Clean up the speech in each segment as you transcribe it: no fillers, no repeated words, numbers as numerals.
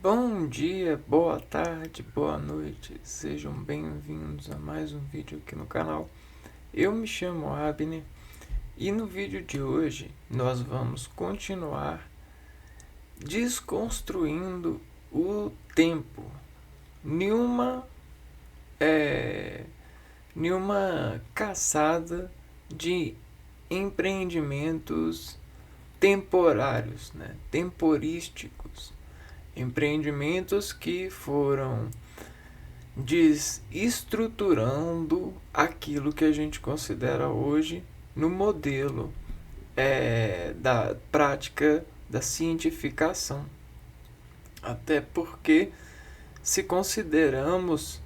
Bom dia, boa tarde, boa noite, sejam bem-vindos a mais um vídeo aqui no canal. Eu me chamo Abner e no vídeo de hoje nós vamos continuar desconstruindo o tempo em uma caçada de empreendimentos temporários, temporísticos. Empreendimentos que foram desestruturando aquilo que a gente considera hoje no modelo da prática da cientificação. Até porque, se consideramos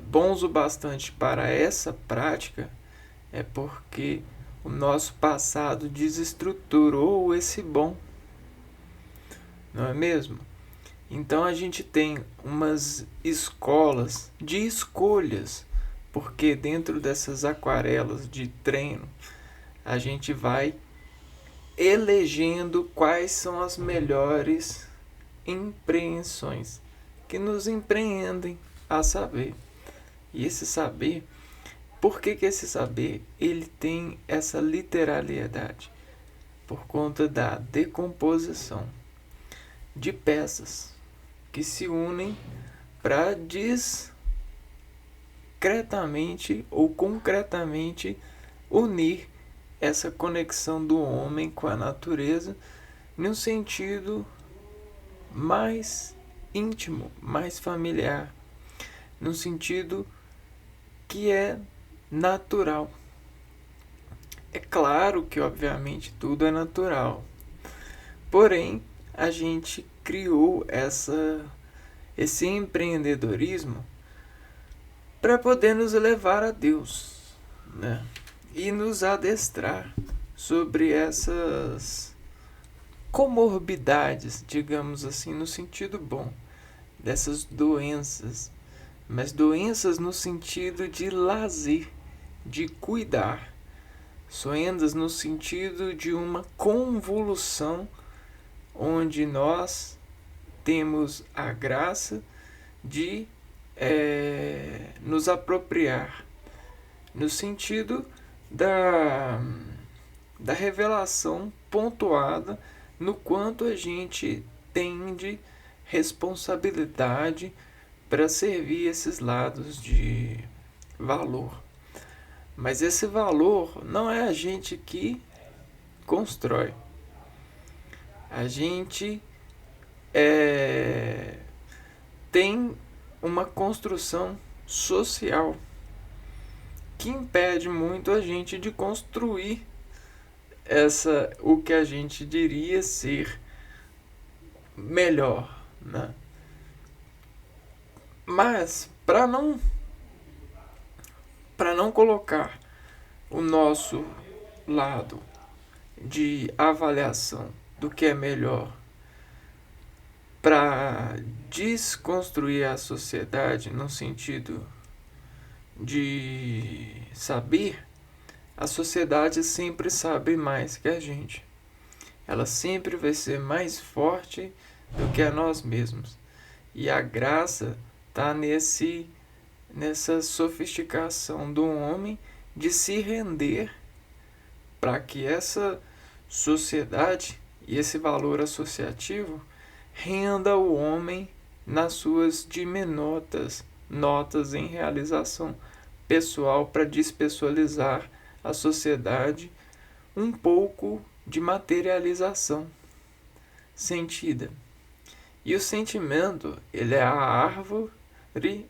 bons o bastante para essa prática, é porque o nosso passado desestruturou esse bom, não é mesmo? Então a gente tem umas escolas de escolhas, porque dentro dessas aquarelas de treino a gente vai elegendo quais são as melhores empreensões que nos empreendem a saber. E esse saber, por que esse saber ele tem essa literalidade? Por conta da decomposição de peças que se unem para discretamente ou concretamente unir essa conexão do homem com a natureza num sentido mais íntimo, mais familiar, num sentido que é natural. É claro que, obviamente, tudo é natural, porém, a gente criou esse empreendedorismo para poder nos levar a Deus, né? E nos adestrar sobre essas comorbidades, digamos assim, no sentido bom, dessas doenças, mas doenças no sentido de lazer, de cuidar, doenças no sentido de uma convolução onde nós temos a graça de nos apropriar, no sentido da revelação pontuada no quanto a gente tem de responsabilidade para servir esses lados de valor. Mas esse valor não é a gente que constrói. A gente tem uma construção social que impede muito a gente de construir o que a gente diria ser melhor, né? Mas para não colocar o nosso lado de avaliação do que é melhor para desconstruir a sociedade no sentido de saber, a sociedade sempre sabe mais que a gente. Ela sempre vai ser mais forte do que a nós mesmos. E a graça está nessa sofisticação do homem de se render para que essa sociedade e esse valor associativo renda o homem nas suas diminutas notas em realização pessoal para despessoalizar a sociedade um pouco de materialização sentida. E o sentimento, ele é a árvore,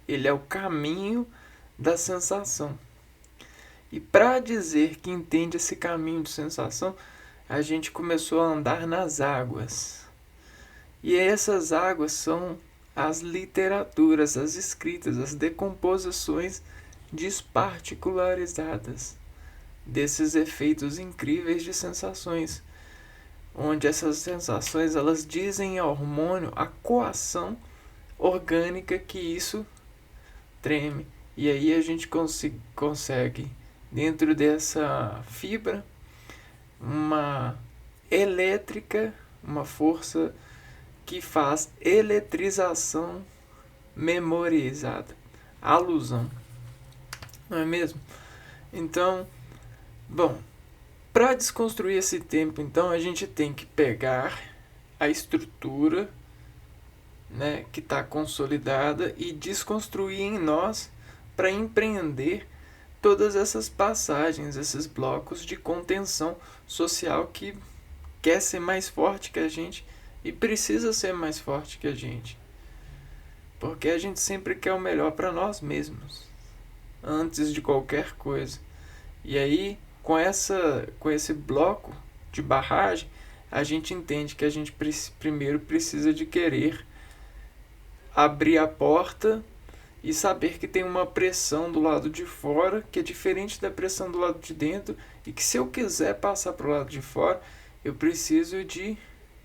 ele é o caminho da sensação. E para dizer que entende esse caminho de sensação, a gente começou a andar nas águas. E essas águas são as literaturas, as escritas, as decomposições desparticularizadas desses efeitos incríveis de sensações, onde essas sensações elas dizem ao hormônio a coação orgânica que isso treme. E aí a gente consegue, dentro dessa fibra, uma elétrica, uma força que faz eletrização memorizada, alusão, não é mesmo? Então, bom, para desconstruir esse tempo, então, a gente tem que pegar a estrutura, né, que está consolidada e desconstruir em nós para empreender todas essas passagens, esses blocos de contenção social que quer ser mais forte que a gente e precisa ser mais forte que a gente. Porque a gente sempre quer o melhor para nós mesmos, antes de qualquer coisa. E aí, com esse bloco de barragem, a gente entende que a gente primeiro precisa de querer abrir a porta e saber que tem uma pressão do lado de fora que é diferente da pressão do lado de dentro, e que se eu quiser passar para o lado de fora, eu preciso de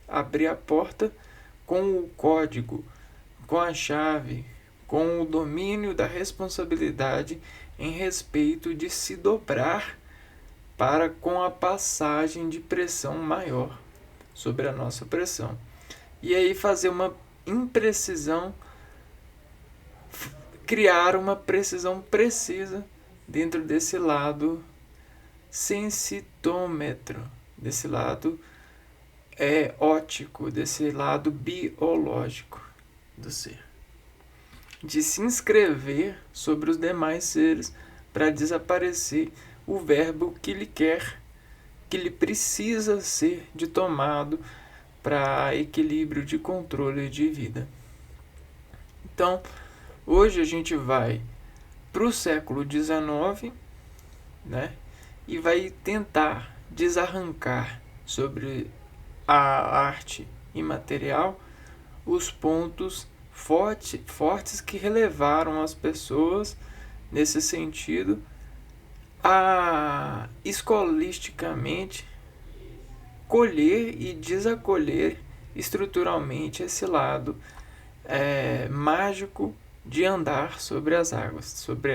abrir a porta com o código, com a chave, com o domínio da responsabilidade em respeito de se dobrar para com a passagem de pressão maior sobre a nossa pressão. E aí fazer uma imprecisão, criar uma precisão precisa dentro desse lado sensitômetro, desse lado óptico, desse lado biológico do ser. De se inscrever sobre os demais seres para desaparecer o verbo que lhe quer, que lhe precisa ser de tomado para equilíbrio de controle de vida. Então, hoje a gente vai para o século XIX, né, e vai tentar desarrancar sobre a arte imaterial os pontos fortes que relevaram as pessoas nesse sentido a escolisticamente colher e desacolher estruturalmente esse lado mágico de andar sobre as águas, sobre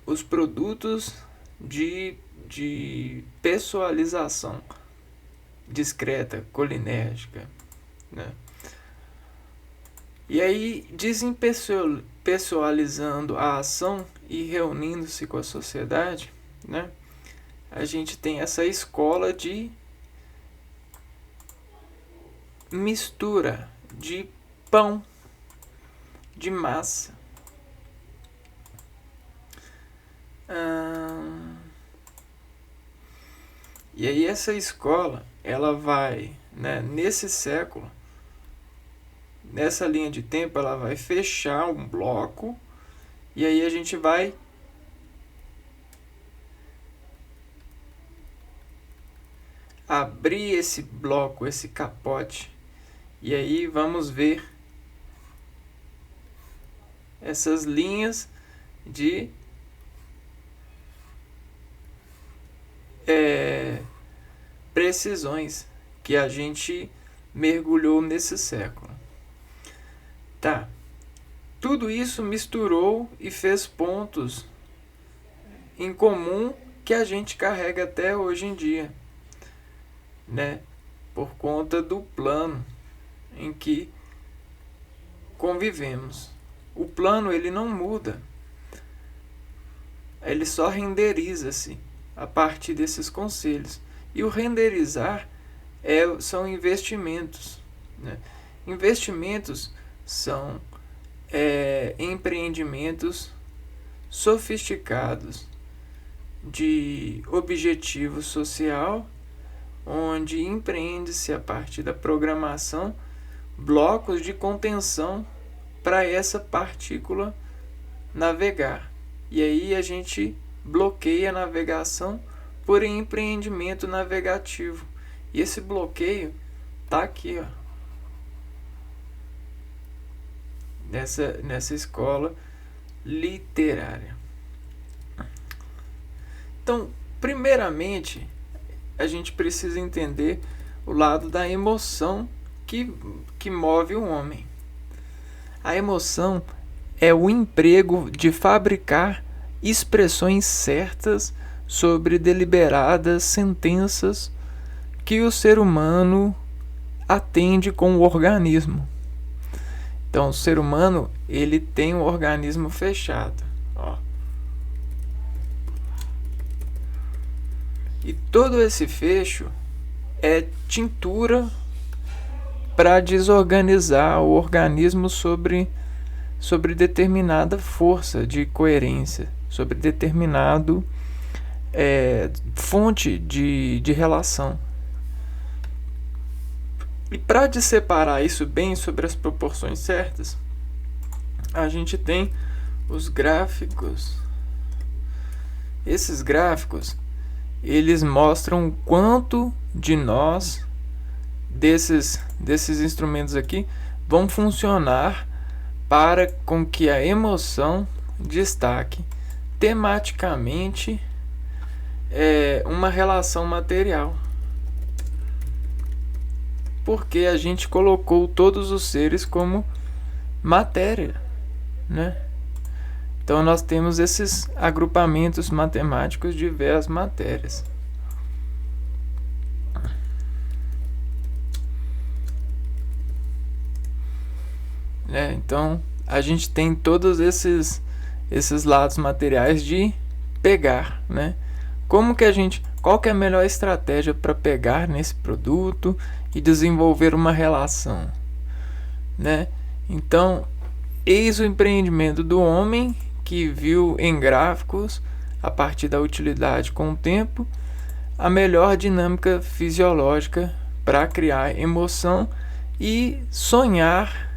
os produtos de pessoalização discreta, colinérgica, né? E aí, desempessoalizando a ação e reunindo-se com a sociedade, né, a gente tem essa escola de mistura de pão, de massa. E aí essa escola, ela vai, né, nesse século, nessa linha de tempo, ela vai fechar um bloco, e aí a gente vai abrir esse bloco, esse capote, e aí vamos ver essas linhas de precisões que a gente mergulhou nesse século. Tá. Tudo isso misturou e fez pontos em comum que a gente carrega até hoje em dia, né? Por conta do plano em que convivemos. O plano, ele não muda. Ele só renderiza-se a partir desses conselhos. E o renderizar são investimentos, né? Investimentos são empreendimentos sofisticados de objetivo social, onde empreende-se a partir da programação blocos de contenção para essa partícula navegar. E aí a gente bloqueia a navegação por empreendimento navegativo. E esse bloqueio tá aqui, ó, nessa escola literária. Então, primeiramente, a gente precisa entender o lado da emoção que move o homem. A emoção é o emprego de fabricar expressões certas sobre deliberadas sentenças que o ser humano atende com o organismo. Então, o ser humano, ele tem um organismo fechado, ó. E todo esse fecho é tintura para desorganizar o organismo sobre determinada força de coerência, sobre determinado fonte de relação. E para separar isso bem sobre as proporções certas, a gente tem os gráficos. Esses gráficos, eles mostram o quanto de nós, desses instrumentos aqui, vão funcionar para com que a emoção destaque tematicamente uma relação material. Porque a gente colocou todos os seres como matéria, né? Então nós temos esses agrupamentos matemáticos de diversas matérias. Então a gente tem todos esses lados materiais de pegar, né? Qual que é a melhor estratégia para pegar nesse produto e desenvolver uma relação, né? Então, eis o empreendimento do homem que viu em gráficos, a partir da utilidade com o tempo, a melhor dinâmica fisiológica para criar emoção e sonhar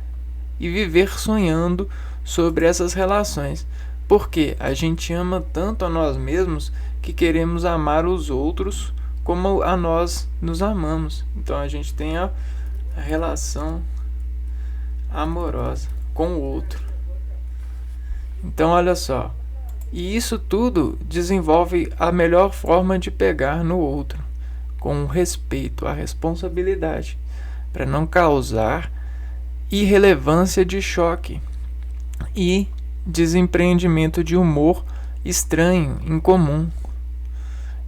e viver sonhando sobre essas relações. Porque a gente ama tanto a nós mesmos que queremos amar os outros como a nós nos amamos. Então a gente tem a relação amorosa com o outro. Então olha só, e isso tudo desenvolve a melhor forma de pegar no outro, com o respeito à responsabilidade, para não causar irrelevância de choque e desempreendimento de humor estranho, incomum.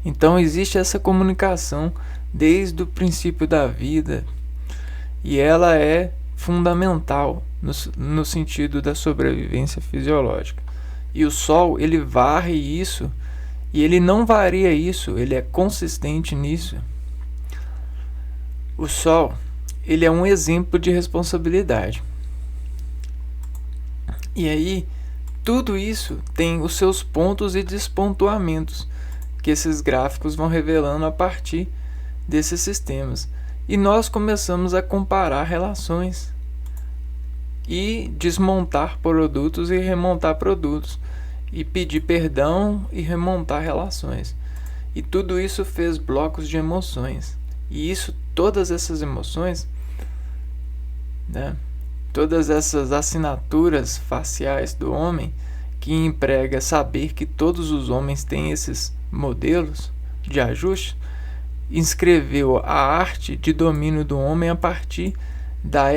Então existe essa comunicação desde o princípio da vida e ela é fundamental no sentido da sobrevivência fisiológica. E o Sol, ele varre isso e ele não varia isso, ele é consistente nisso. O Sol, ele é um exemplo de responsabilidade. E aí, tudo isso tem os seus pontos e despontuamentos que esses gráficos vão revelando a partir desses sistemas. E nós começamos a comparar relações e desmontar produtos e remontar produtos e pedir perdão e remontar relações. E tudo isso fez blocos de emoções. E todas essas emoções, né? Todas essas assinaturas faciais do homem que emprega saber que todos os homens têm esses modelos de ajuste, inscreveu a arte de domínio do homem a partir da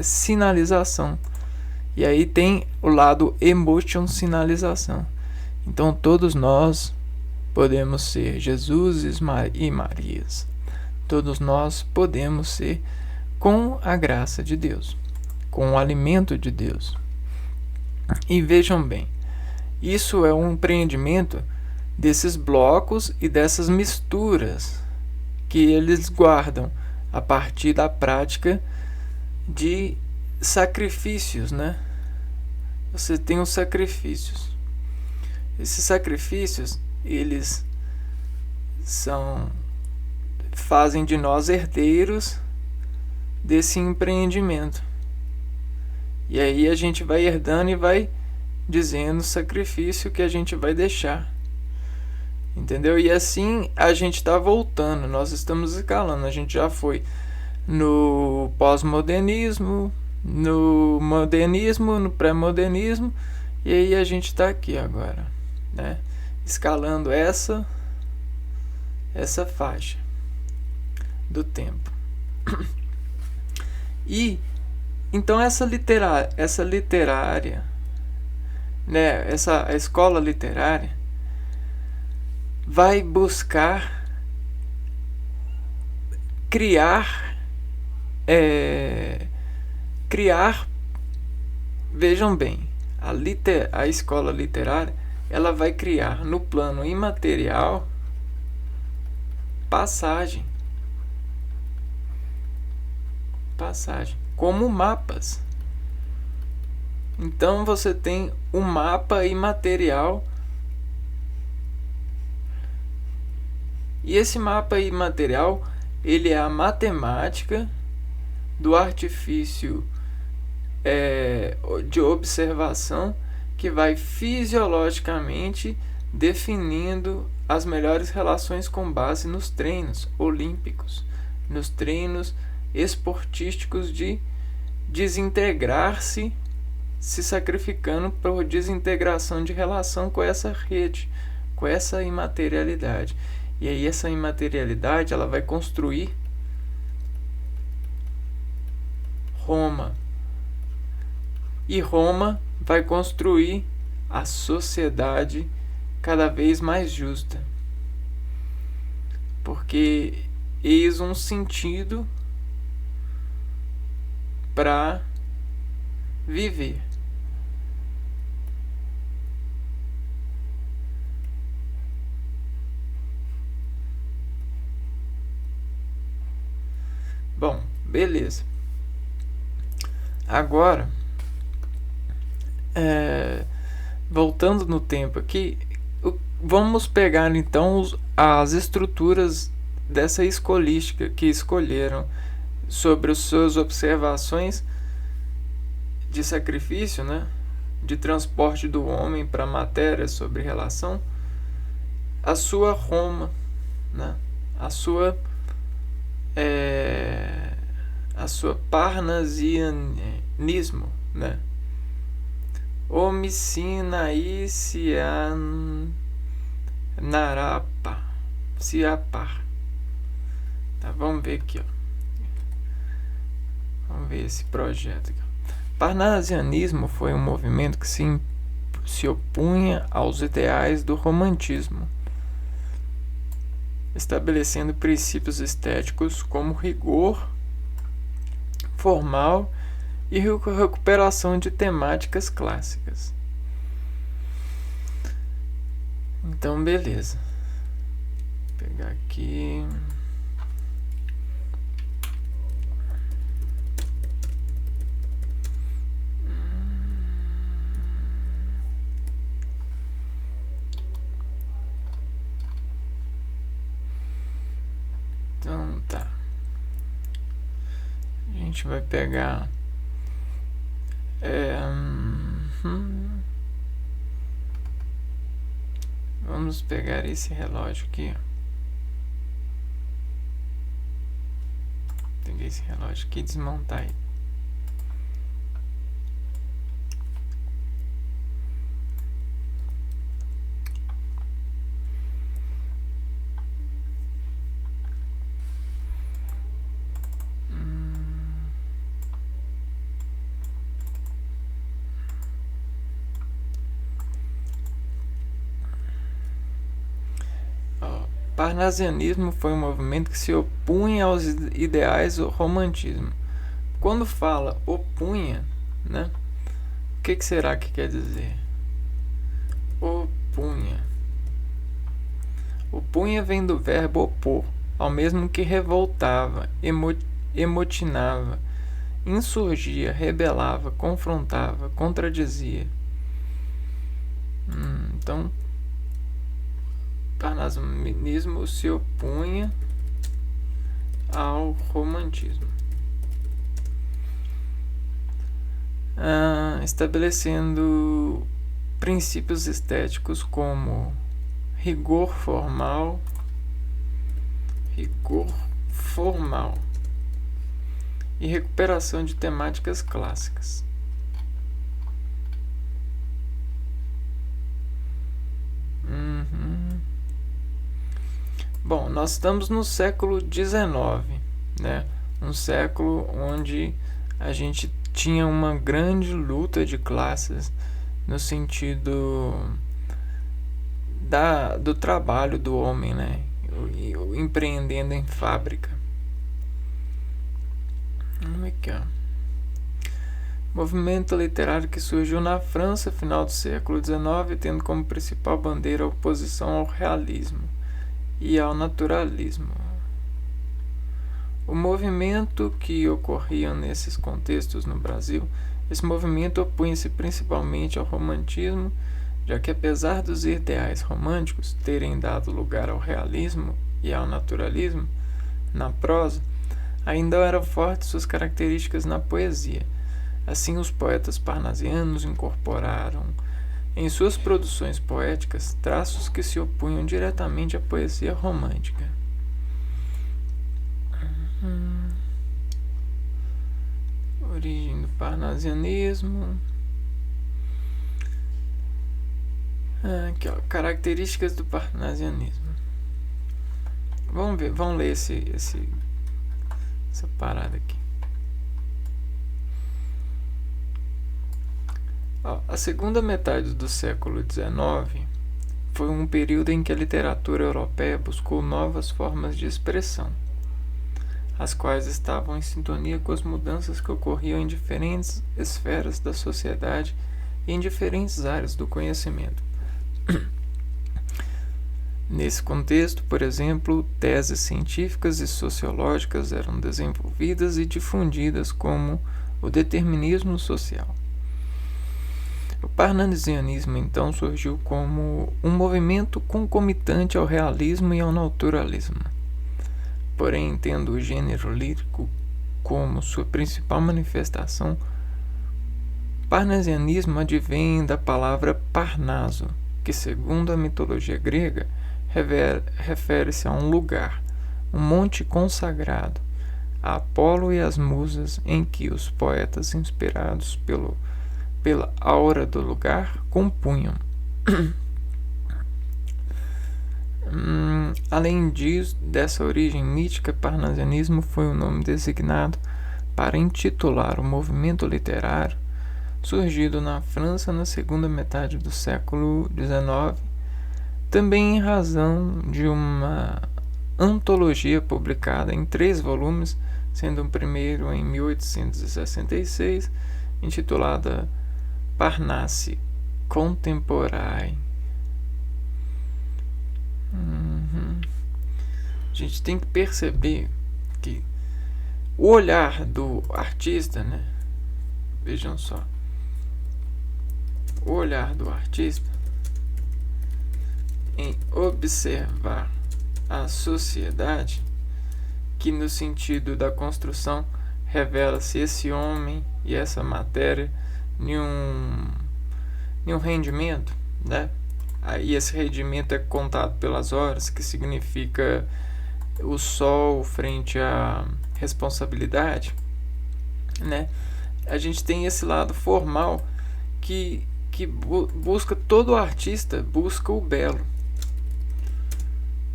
sinalização. E aí tem o lado emotion sinalização. Então todos nós podemos ser Jesus e Marias. Todos nós podemos ser com a graça de Deus, com o alimento de Deus. E vejam bem, isso é um empreendimento desses blocos e dessas misturas que eles guardam a partir da prática de sacrifícios, né? Você tem os sacrifícios. Esses sacrifícios, eles fazem de nós herdeiros desse empreendimento. E aí a gente vai herdando e vai dizendo o sacrifício que a gente vai deixar. Entendeu? E assim a gente está voltando, nós estamos escalando. A gente já foi no pós-modernismo, no modernismo, no pré-modernismo, e aí a gente está aqui agora, né? Escalando essa faixa do tempo. E então essa literária, né, a escola literária vai buscar criar, criar, vejam bem, a escola literária, ela vai criar no plano imaterial passagem, como mapas. Então você tem um mapa imaterial, e esse mapa imaterial, ele é a matemática do artifício de observação que vai fisiologicamente definindo as melhores relações com base nos treinos olímpicos, nos treinos esportísticos de desintegrar-se, se sacrificando por desintegração de relação com essa rede, com essa imaterialidade. E aí essa imaterialidade, ela vai construir Roma. E Roma vai construir a sociedade cada vez mais justa. Porque eis um sentido para viver. Bom, beleza. Agora, voltando no tempo aqui, vamos pegar então as estruturas dessa escolística que escolheram sobre as suas observações de sacrifício, né? De transporte do homem para a matéria, sobre relação, a sua Roma, né? A sua parnasianismo, né? Homicinaicianarapa, Siapar. Tá, vamos ver aqui, ó. Vamos ver esse projeto aqui. Parnasianismo foi um movimento que se opunha aos ideais do romantismo, estabelecendo princípios estéticos como rigor formal e recuperação de temáticas clássicas. Então, beleza. Vou pegar aqui. Então, tá. A gente vai pegar vamos pegar esse relógio aqui. Peguei esse relógio aqui e desmontar ele. Parnasianismo foi um movimento que se opunha aos ideais do romantismo. Quando fala opunha, né? O que será que quer dizer? Opunha. Opunha vem do verbo opor, ao mesmo que revoltava, emotinava, insurgia, rebelava, confrontava, contradizia. Então, parnasianismo se opunha ao romantismo, estabelecendo princípios estéticos como rigor formal e recuperação de temáticas clássicas. Bom, nós estamos no século XIX, né? Um século onde a gente tinha uma grande luta de classes no sentido do trabalho do homem, né? O empreendendo em fábrica. Aqui, ó. Movimento literário que surgiu na França, final do século XIX, tendo como principal bandeira a oposição ao realismo e ao naturalismo. O movimento que ocorria nesses contextos no Brasil, esse movimento opunha-se principalmente ao romantismo, já que apesar dos ideais românticos terem dado lugar ao realismo e ao naturalismo na prosa, ainda eram fortes suas características na poesia. Assim, os poetas parnasianos incorporaram em suas produções poéticas traços que se opunham diretamente à poesia romântica. Origem do parnasianismo. Aqui, ó, características do parnasianismo. Vamos ler essa parada aqui. A segunda metade do século XIX foi um período em que a literatura europeia buscou novas formas de expressão, as quais estavam em sintonia com as mudanças que ocorriam em diferentes esferas da sociedade e em diferentes áreas do conhecimento. Nesse contexto, por exemplo, teses científicas e sociológicas eram desenvolvidas e difundidas, como o determinismo social. O parnasianismo, então, surgiu como um movimento concomitante ao realismo e ao naturalismo. Porém, tendo o gênero lírico como sua principal manifestação, o parnasianismo advém da palavra Parnaso, que, segundo a mitologia grega, refere-se a um lugar, um monte consagrado, a Apolo e as musas, em que os poetas, inspirados pela aura do lugar, compunham. Além disso, dessa origem mítica, parnasianismo foi o nome designado para intitular o movimento literário surgido na França na segunda metade do século XIX, também em razão de uma antologia publicada em 3 volumes, sendo o primeiro em 1866, intitulada Parnasse Contemporae. A gente tem que perceber que o olhar do artista, né? Vejam só, o olhar do artista em observar a sociedade, que no sentido da construção revela-se esse homem e essa matéria em um rendimento, né? Aí esse rendimento é contado pelas horas, que significa o sol frente à responsabilidade, né? A gente tem esse lado formal que busca, todo artista busca o belo,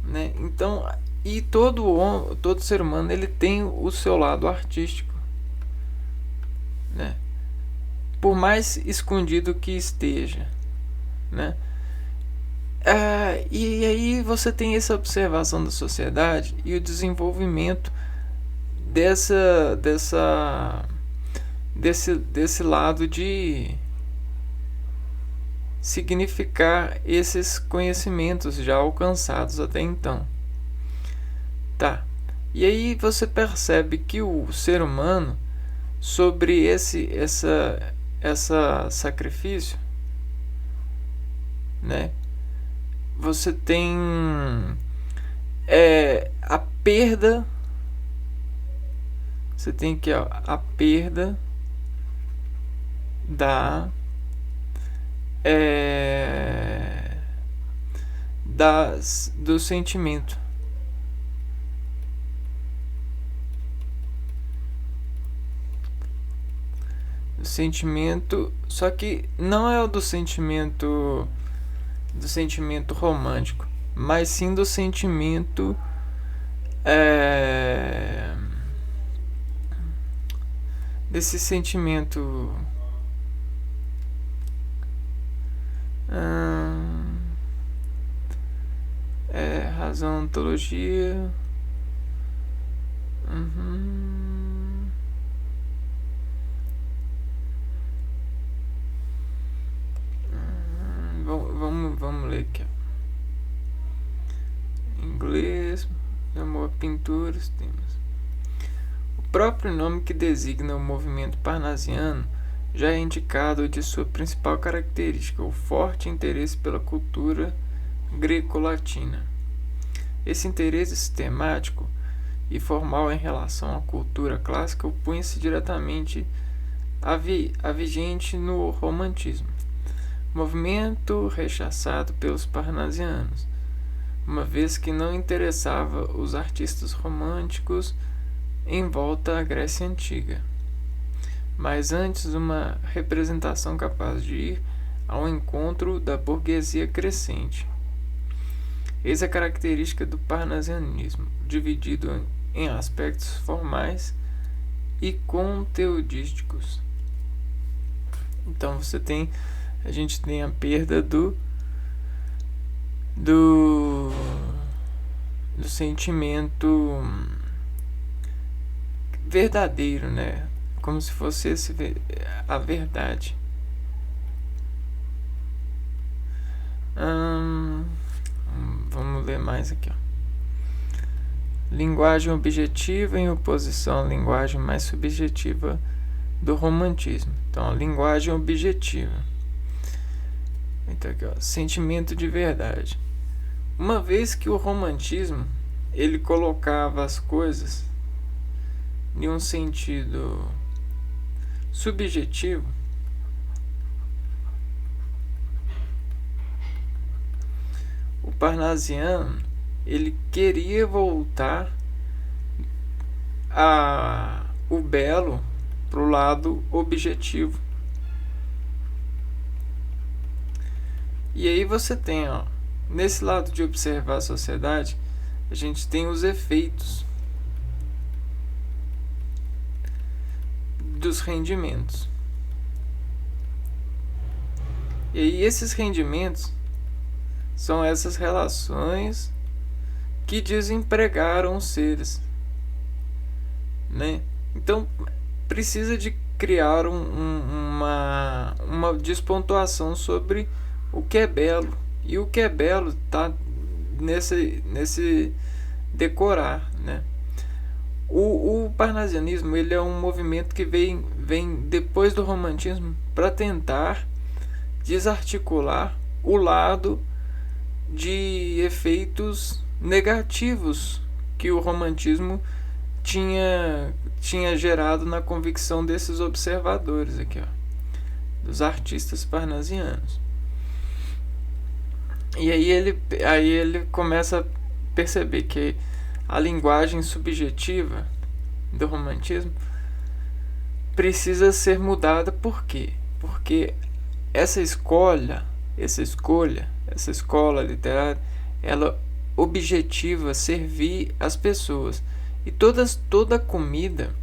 né? Então, e todo ser humano, ele tem o seu lado artístico, né? Por mais escondido que esteja, né? E aí você tem essa observação da sociedade e o desenvolvimento desse lado de significar esses conhecimentos já alcançados até então. Tá. E aí você percebe que o ser humano, sobre essa sacrifício, né? Você tem a perda. Você tem aqui, ó, a perda do sentimento. O sentimento, só que não é o do sentimento romântico, mas sim do sentimento desse sentimento razão, ontologia. futuros temas. O próprio nome que designa o movimento parnasiano já é indicado de sua principal característica, o forte interesse pela cultura greco-latina. Esse interesse sistemático e formal em relação à cultura clássica opunha-se diretamente à vigente no romantismo, movimento rechaçado pelos parnasianos, uma vez que não interessava os artistas românticos em volta à Grécia Antiga, mas antes uma representação capaz de ir ao encontro da burguesia crescente. Eis a característica do parnasianismo, dividido em aspectos formais e conteudísticos. Então a gente tem a perda do sentimento verdadeiro, né? Como se fosse a verdade. Vamos ler mais aqui, ó. Linguagem objetiva em oposição à linguagem mais subjetiva do romantismo. Então, a linguagem objetiva. Então, aqui, ó, sentimento de verdade. Uma vez que o romantismo ele colocava as coisas em um sentido subjetivo, o parnasiano ele queria voltar o belo para o lado objetivo. E aí você tem, ó, nesse lado de observar a sociedade, a gente tem os efeitos dos rendimentos. E aí esses rendimentos são essas relações que desempregaram os seres, né? Então precisa de criar uma despontuação sobre o que é belo, e o que é belo está nesse decorar, né? O parnasianismo ele é um movimento que vem depois do romantismo para tentar desarticular o lado de efeitos negativos que o romantismo tinha gerado na convicção desses observadores aqui, ó, dos artistas parnasianos. E aí ele começa a perceber que a linguagem subjetiva do romantismo precisa ser mudada. Por quê? Porque essa escola literária, ela objetiva servir as pessoas. E toda comida,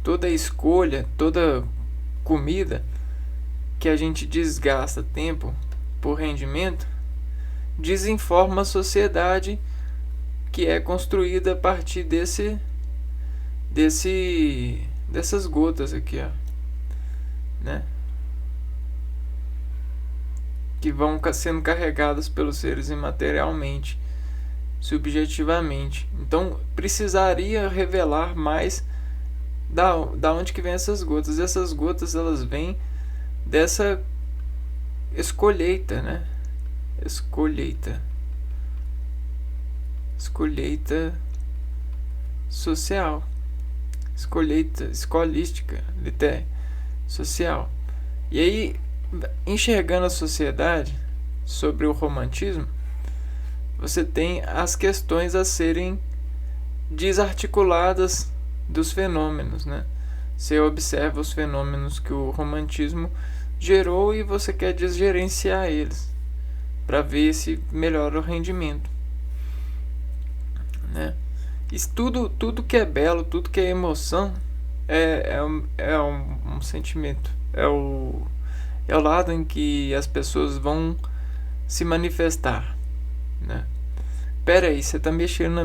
toda escolha, toda comida que a gente desgasta tempo por rendimento, desinforma a sociedade que é construída a partir dessas gotas aqui, ó, né? Que vão sendo carregadas pelos seres imaterialmente, subjetivamente. Então precisaria revelar mais da onde que vem essas gotas. Essas gotas elas vêm dessa escolheita, né? Escolheita social, escolística, social. E aí, enxergando a sociedade sobre o romantismo, você tem as questões a serem desarticuladas dos fenômenos, né? Você observa os fenômenos que o romantismo gerou e você quer desgerenciar eles para ver se melhora o rendimento, né? Isso tudo que é belo, tudo que é emoção é um sentimento, é o lado em que as pessoas vão se manifestar, né? Pera aí, você está mexendo na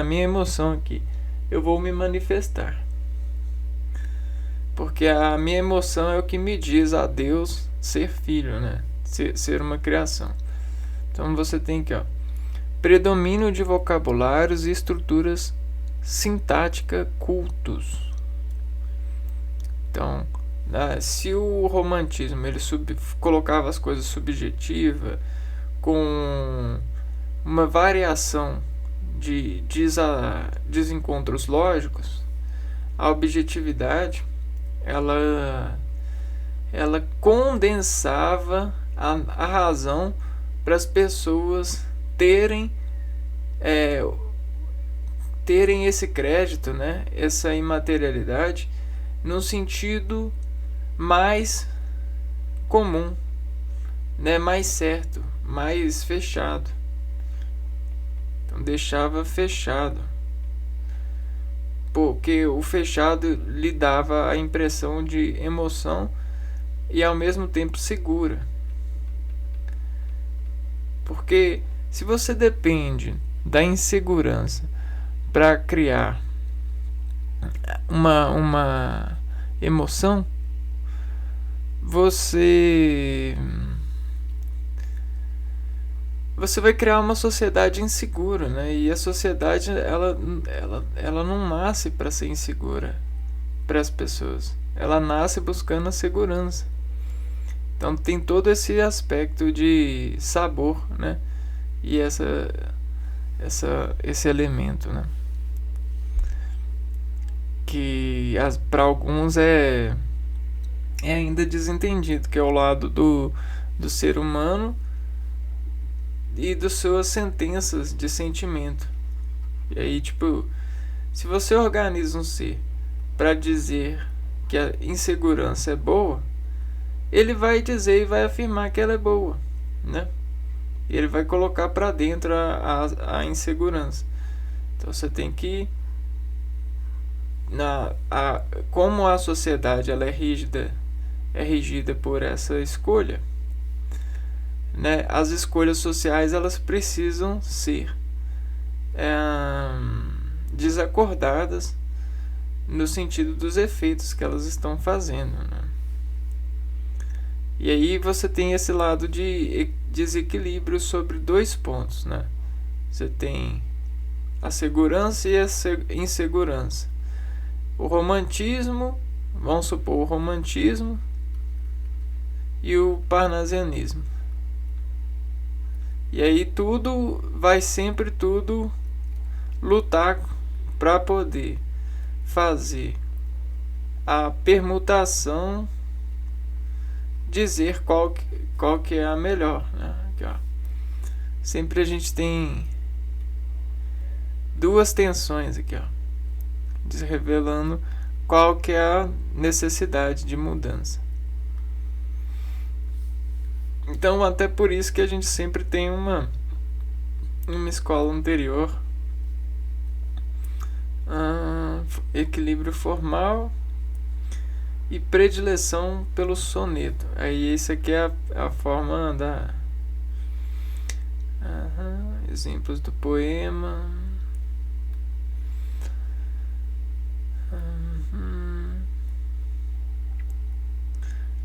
minha emoção aqui. Eu vou me manifestar, porque a minha emoção é o que me diz a Deus ser filho, né? Ser uma criação. Então você tem que, ó, predomínio de vocabulários e estruturas sintática cultos. Então, se o romantismo ele colocava as coisas subjetivas com uma variação de desencontros lógicos, a objetividade ela condensava a razão para as pessoas terem esse crédito, né, essa imaterialidade, no sentido mais comum, né, mais certo, mais fechado. Então deixava fechado, porque o fechado lhe dava a impressão de emoção e ao mesmo tempo segura. Porque se você depende da insegurança para criar uma emoção, você vai criar uma sociedade insegura, né? E a sociedade ela não nasce para ser insegura para as pessoas. Ela nasce buscando a segurança. Então tem todo esse aspecto de sabor, né? E esse elemento, né? Que para alguns é ainda desentendido, que é o lado do ser humano e das suas sentenças de sentimento. E aí, tipo, se você organiza um ser para dizer que a insegurança é boa, ele vai dizer e vai afirmar que ela é boa, né? E ele vai colocar para dentro a insegurança. Então você tem que como a sociedade ela é regida por essa escolha, né? As escolhas sociais elas precisam ser desacordadas no sentido dos efeitos que elas estão fazendo, né? E aí você tem esse lado de desequilíbrio sobre dois pontos, né? Você tem a segurança e a insegurança. O romantismo, vamos supor, o romantismo e o parnasianismo. E aí vai sempre lutar para poder fazer a permutação, dizer qual que é a melhor, né? Aqui, ó. Sempre a gente tem duas tensões aqui, ó, revelando qual que é a necessidade de mudança. Então, até por isso que a gente sempre tem uma escola anterior, equilíbrio formal e predileção pelo soneto. Aí isso aqui é a forma da exemplos do poema.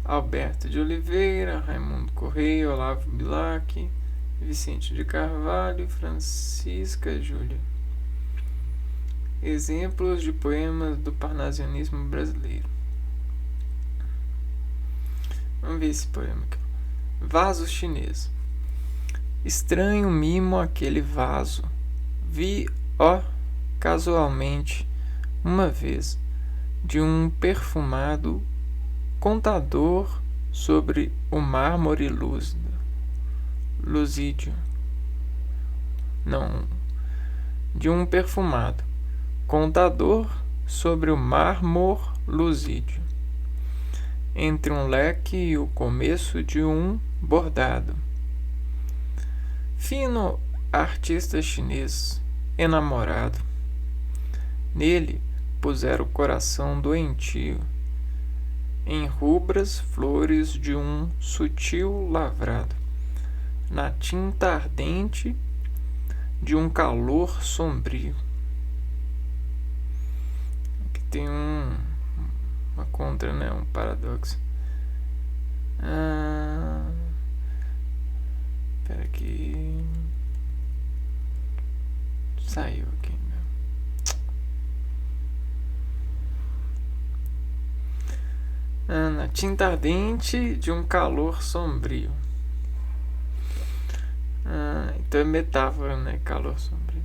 Alberto de Oliveira, Raimundo Correia, Olavo Bilac, Vicente de Carvalho, Francisca Júlia. Exemplos de poemas do parnasianismo brasileiro. Vamos ver esse poema aqui. Vaso chinês. Estranho mimo aquele vaso. Vi, casualmente, uma vez, de um perfumado contador sobre o mármore luzídio. Não, de um perfumado contador sobre o mármor luzídio, entre um leque e o começo de um bordado. Fino artista chinês enamorado. Nele pusera o coração doentio, em rubras flores de um sutil lavrado, na tinta ardente de um calor sombrio. Aqui tem uma contra, né? Um paradoxo. Espera aqui. Saiu aqui. Na tinta ardente de um calor sombrio. Então é metáfora, né? Calor sombrio.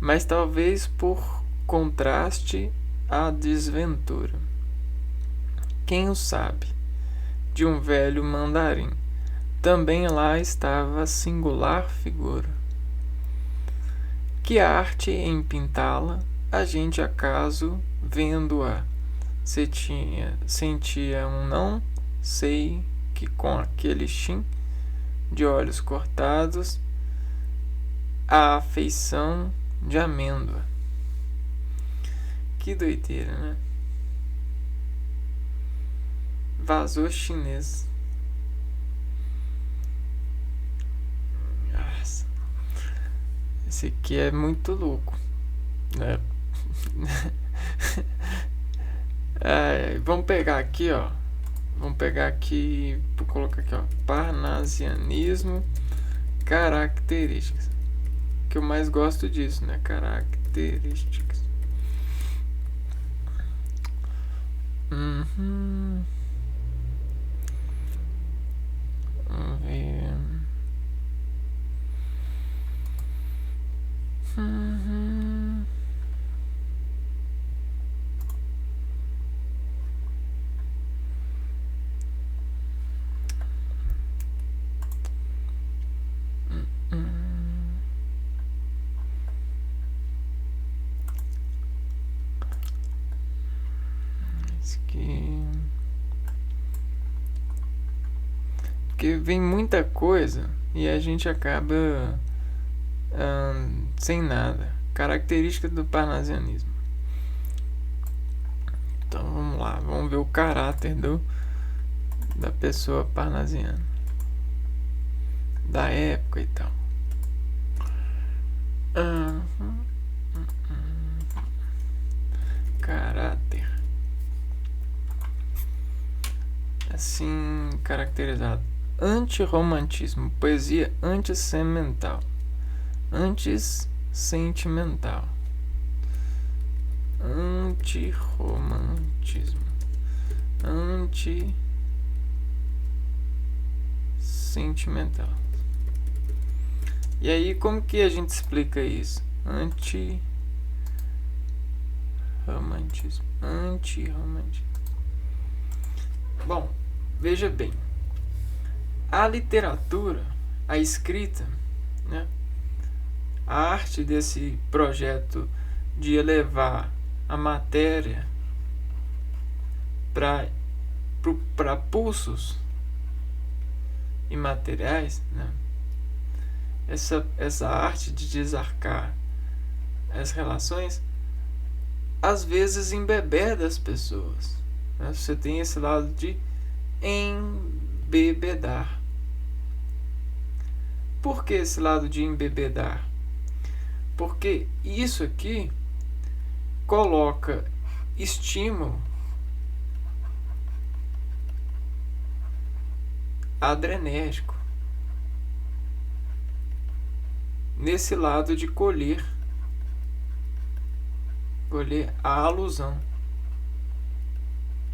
Mas talvez por contraste à desventura. Quem o sabe? De um velho mandarim. Também lá estava a singular figura. Que arte em pintá-la, a gente acaso, vendo-a, sentia um não sei que com aquele chin de olhos cortados, a afeição de amêndoa. Que doideira, né? Vazou chinês. Nossa. Esse aqui é muito louco, né? Vamos pegar aqui, ó. Vamos pegar aqui, vou colocar aqui, ó, parnasianismo, características. Que eu mais gosto disso, né? Características. Vamos ver. Esse aqui. Porque vem muita coisa e a gente acaba sem nada. Característica do parnasianismo. Então vamos lá, vamos ver o caráter da pessoa parnasiana, da época e tal. Caráter assim caracterizado: antirromantismo, poesia antissentimental, antissentimental, antirromantismo, antissentimental. E aí, como que a gente explica isso? Antirromantismo. Bom, veja bem. A literatura, a escrita, né? A arte desse projeto de elevar a matéria para pulsos imateriais, né? Essa arte de desarcar as relações, às vezes embebeda as pessoas, né? Você tem esse lado de embebedar. Por que esse lado de embebedar? Porque isso aqui coloca estímulo adrenérgico nesse lado de colher a alusão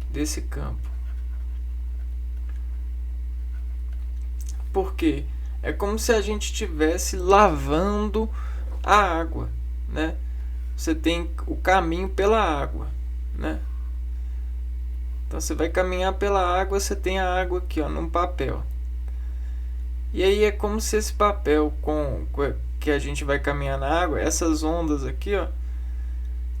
desse campo. Porque é como se a gente estivesse lavando a água, né? Você tem o caminho pela água, né? Então você vai caminhar pela água, você tem a água aqui, ó, num papel. E aí é como se esse papel que a gente vai caminhar na água, essas ondas aqui, ó,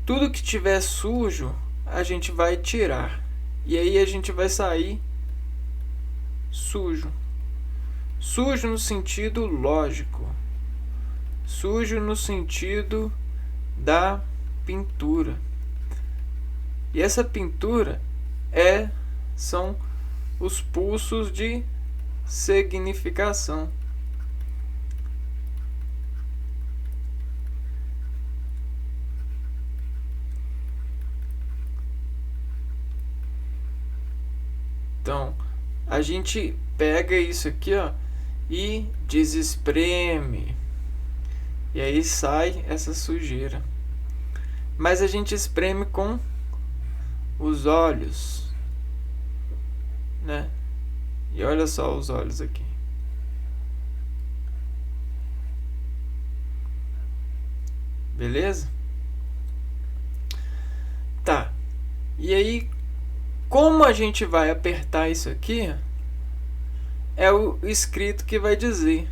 tudo que tiver sujo, a gente vai tirar. E aí a gente vai sair sujo. Sujo no sentido lógico. Sujo no sentido da pintura. E essa pintura são os pulsos de significação. Então, a gente pega isso aqui, ó, e desespreme, E aí sai essa sujeira. Mas a gente espreme com os olhos, né? E olha só os olhos aqui. Beleza? Tá. E aí, como a gente vai apertar isso aqui, é o escrito que vai dizer.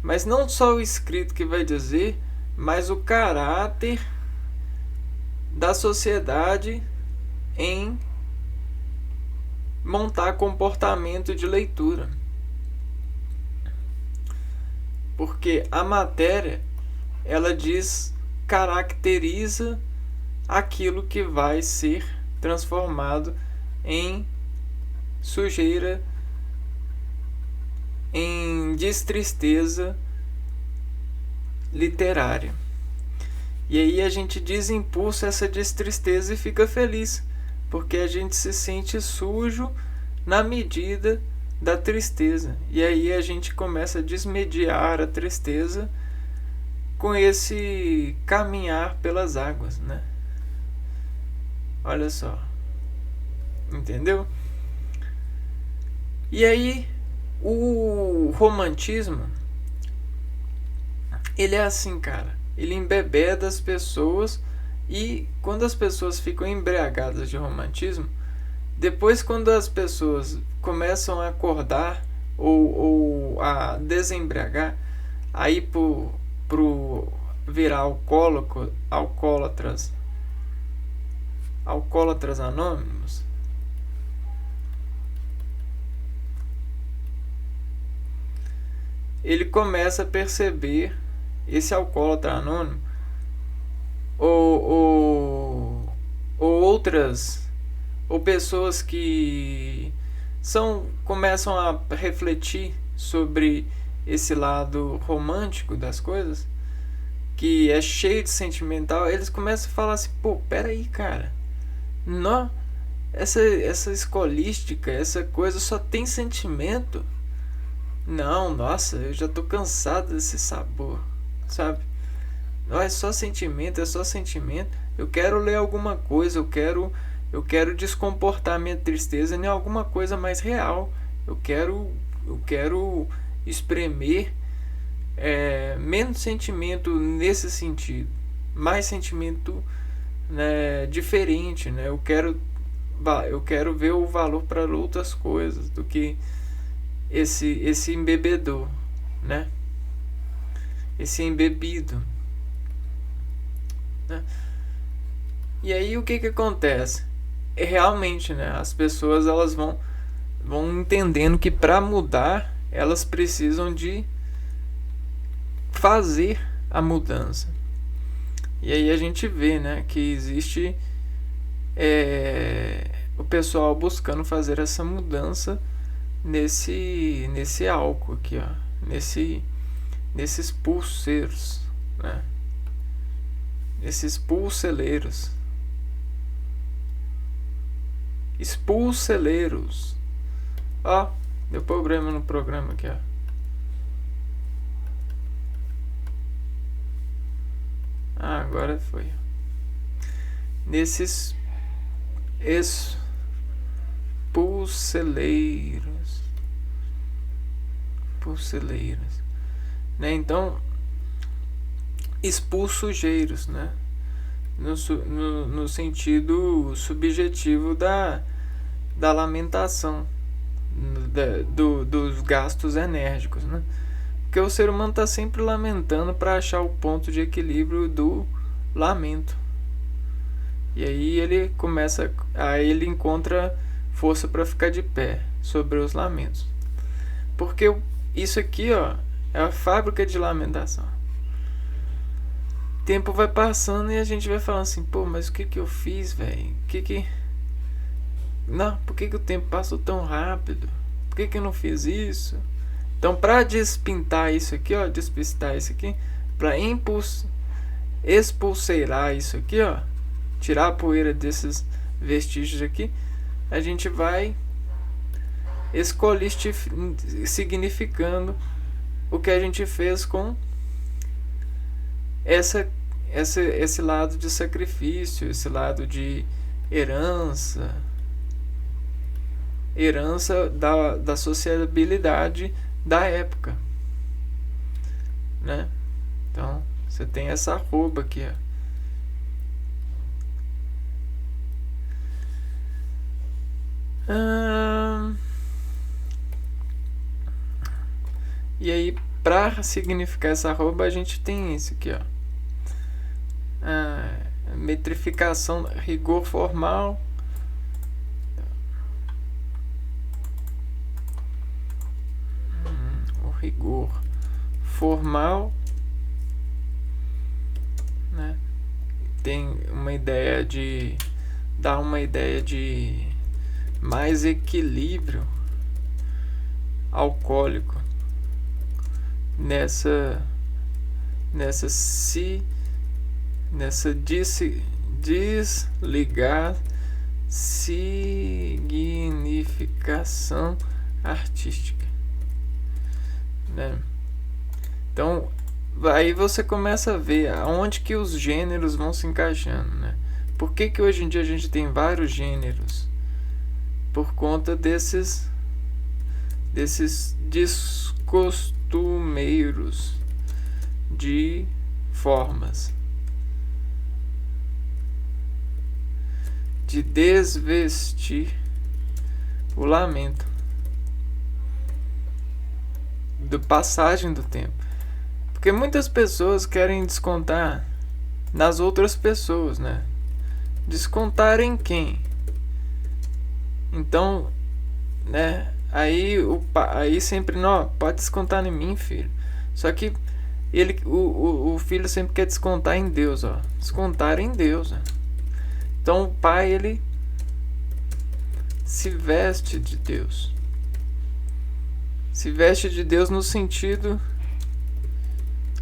Mas não só o escrito que vai dizer, mas o caráter da sociedade em montar comportamento de leitura. Porque a matéria, ela caracteriza aquilo que vai ser transformado em sujeira, em destristeza literária. E aí a gente desimpulsa essa destristeza e fica feliz, porque a gente se sente sujo na medida da tristeza. E aí a gente começa a desmediar a tristeza com esse caminhar pelas águas, né? Olha só. Entendeu? E aí o romantismo, ele é assim, cara. Ele embebeda as pessoas, e quando as pessoas ficam embriagadas de romantismo, depois quando as pessoas começam a acordar ou a desembriagar, aí pro virar alcoólatras anônimos, ele começa a perceber, esse alcoólatra anônimo ou outras, ou pessoas que começam a refletir sobre esse lado romântico das coisas, que é cheio de sentimental, eles começam a falar assim: pô, peraí, cara, não, essa escolística, essa coisa só tem sentimento. Não, nossa, eu já tô cansado desse sabor, sabe? Não, é só sentimento, é só sentimento. Eu quero ler alguma coisa, eu quero descomportar minha tristeza em alguma coisa mais real. Eu quero espremer menos sentimento nesse sentido, mais sentimento, né, diferente, né? Eu quero ver o valor para outras coisas do que esse embebedor, né? Esse embebido, né? E aí o que acontece? Realmente, né, as pessoas elas vão entendendo que para mudar elas precisam de fazer a mudança. E aí a gente vê, né, que existe o pessoal buscando fazer essa mudança nesse álcool aqui, ó, nesses pulseiros, né? Esses pulseleiros. Expulseleiros. Ó, deu problema no programa aqui, ó. Ah, agora foi. Nesses pulseleiros, né? Então, expulsujeiros, né? No sentido subjetivo da lamentação, dos gastos enérgicos, né? Porque o ser humano está sempre lamentando para achar o ponto de equilíbrio do lamento. E aí ele encontra força para ficar de pé sobre os lamentos. Porque isso aqui, ó, é a fábrica de lamentação. O tempo vai passando e a gente vai falando assim: pô, mas o que eu fiz, velho? Não, por que o tempo passou tão rápido? Por que eu não fiz isso? Então, para despistar isso aqui, para expulseirar isso aqui, ó, tirar a poeira desses vestígios aqui, a gente vai significando o que a gente fez com essa, esse lado de sacrifício, esse lado de herança, da sociabilidade da época, né? Então você tem essa arroba aqui, ó. E aí, para significar essa arroba, a gente tem isso aqui, ó. Metrificação, rigor formal. O rigor formal, né? Tem uma ideia de dar uma ideia de mais equilíbrio alcoólico nessa desligar significação artística, né? Então aí você começa a ver aonde que os gêneros vão se encaixando, né? Por que hoje em dia a gente tem vários gêneros? Por conta desses descostumeiros de formas, de desvestir o lamento da passagem do tempo. Porque muitas pessoas querem descontar nas outras pessoas, né? Descontar em quem? Então, né? Aí sempre, não, pode descontar em mim, filho. Só que o filho sempre quer descontar em Deus, ó. Descontar em Deus, né? Então o pai, ele se veste de Deus. Se veste de Deus no sentido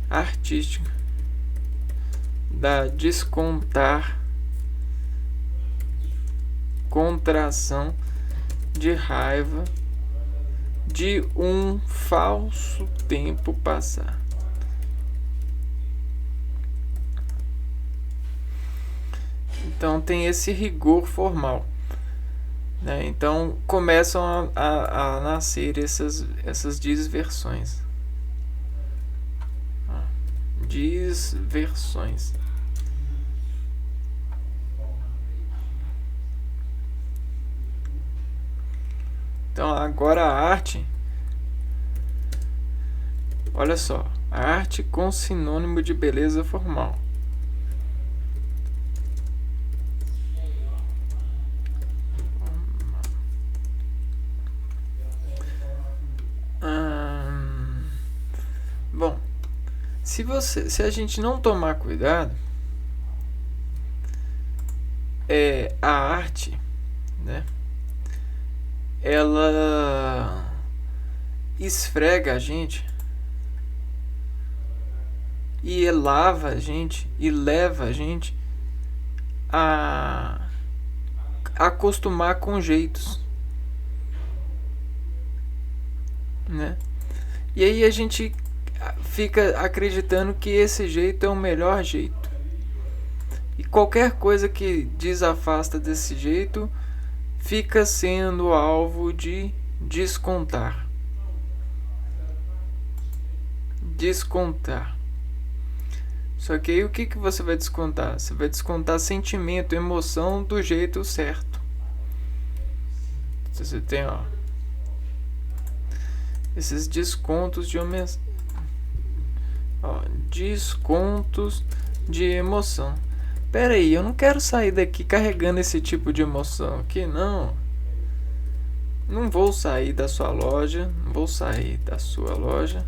artístico da descontar, contração de raiva de um falso tempo passar. Então tem esse rigor formal, né? Então começam a nascer essas disversões. Disversões. Então agora a arte, olha só, a arte com sinônimo de beleza formal. Bom, se a gente não tomar cuidado, a arte, né, ela esfrega a gente e elava a gente e leva a gente a acostumar com jeitos, né? E aí a gente fica acreditando que esse jeito é o melhor jeito. E qualquer coisa que desafasta desse jeito fica sendo alvo de descontar. Descontar. Só que aí o que você vai descontar? Você vai descontar sentimento, emoção do jeito certo. Você tem, ó, esses descontos de descontos de emoção. Pera aí, eu não quero sair daqui carregando esse tipo de emoção aqui, não. Não vou sair da sua loja, não vou sair da sua loja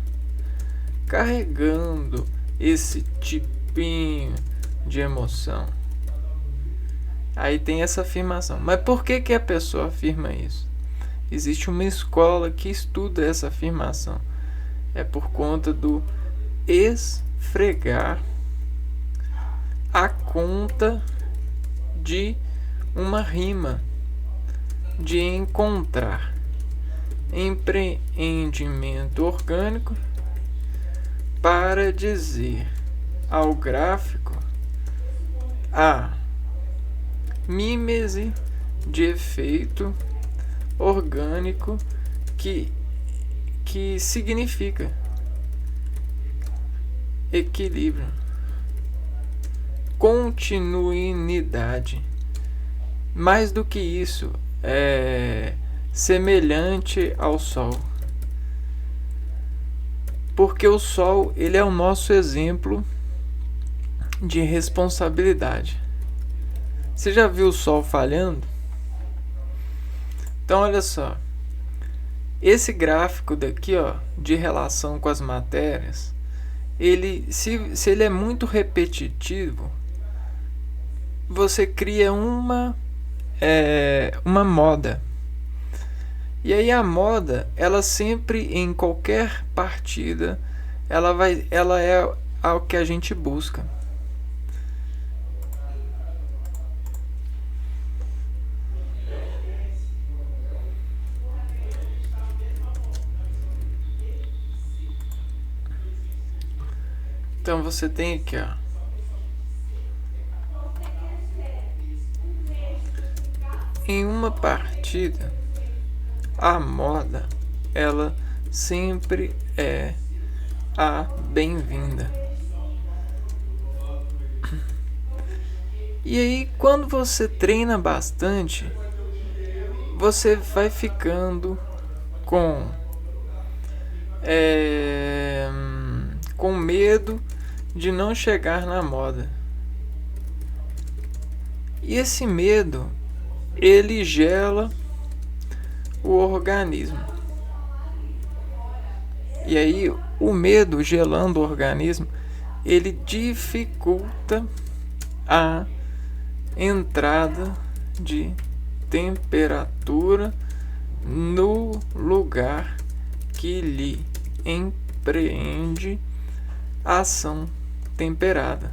carregando esse tipinho de emoção. Aí tem essa afirmação. Mas por que a pessoa afirma isso? Existe uma escola que estuda essa afirmação. É por conta do esfregar a conta de uma rima, de encontrar empreendimento orgânico para dizer ao gráfico a mímese de efeito orgânico que significa equilíbrio, continuidade. Mais do que isso, é semelhante ao Sol. Porque o Sol, ele é o nosso exemplo de responsabilidade. Você já viu o Sol falhando? Então olha só. Esse gráfico daqui, ó, de relação com as matérias, se ele é muito repetitivo, você cria uma moda. E aí a moda, ela sempre, em qualquer partida, ela é o que a gente busca. Então você tem aqui, ó, em uma partida, a moda, ela sempre é a bem-vinda. E aí, quando você treina bastante, você vai ficando com medo de não chegar na moda. E esse medo, ele gela o organismo. E aí, o medo gelando o organismo, ele dificulta a entrada de temperatura no lugar que lhe empreende a ação temperada.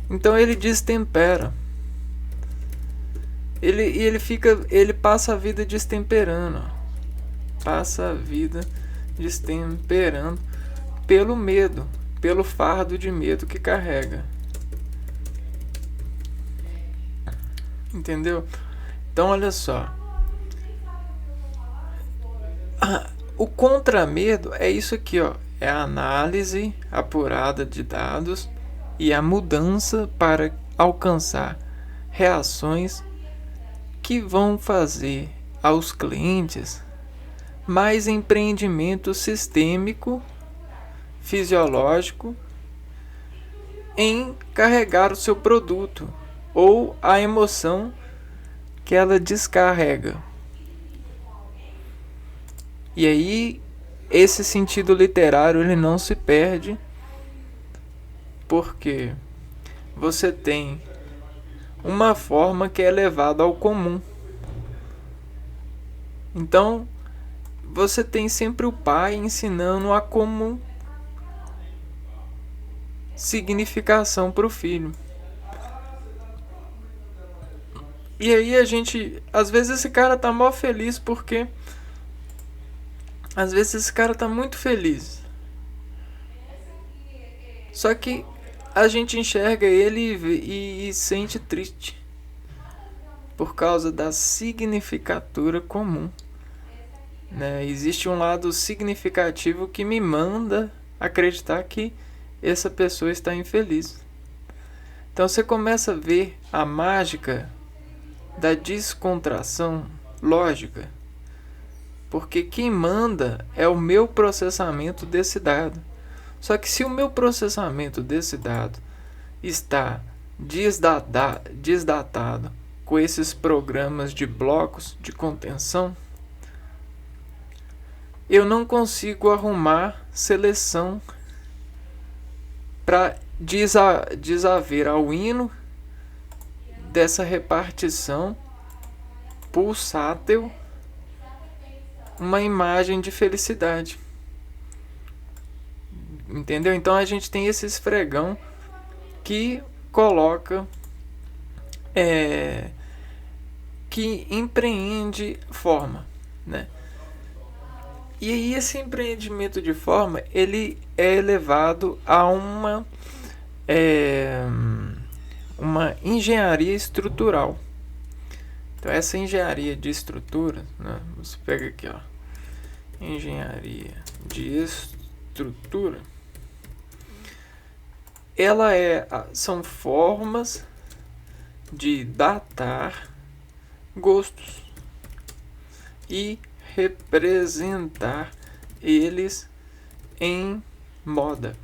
Então ele destempera. Ele passa a vida destemperando. Passa a vida destemperando pelo medo, pelo fardo de medo que carrega. Entendeu? Então olha só. O contramedo é isso aqui, ó. É a análise apurada de dados e a mudança para alcançar reações que vão fazer aos clientes mais empreendimento sistêmico, fisiológico em carregar o seu produto ou a emoção que ela descarrega. E aí esse sentido literário ele não se perde, porque você tem uma forma que é levada ao comum. Então você tem sempre o pai ensinando a comum significação para o filho. E aí às vezes esse cara tá mó feliz porque às vezes esse cara tá muito feliz. Só que a gente enxerga ele e sente triste por causa da significatura comum. Né? Existe um lado significativo que me manda acreditar que essa pessoa está infeliz. Então você começa a ver a mágica da descontração lógica. Porque quem manda é o meu processamento desse dado. Só que se o meu processamento desse dado está desdatado com esses programas de blocos de contenção, eu não consigo arrumar seleção para desaver ao hino dessa repartição pulsátil uma imagem de felicidade. Entendeu? Então a gente tem esse esfregão que coloca que empreende forma, né? E aí esse empreendimento de forma ele é elevado a uma é uma engenharia estrutural. Então essa engenharia de estrutura, né, você pega aqui, ó, engenharia de estrutura, ela são formas de datar gostos e representar eles em moda,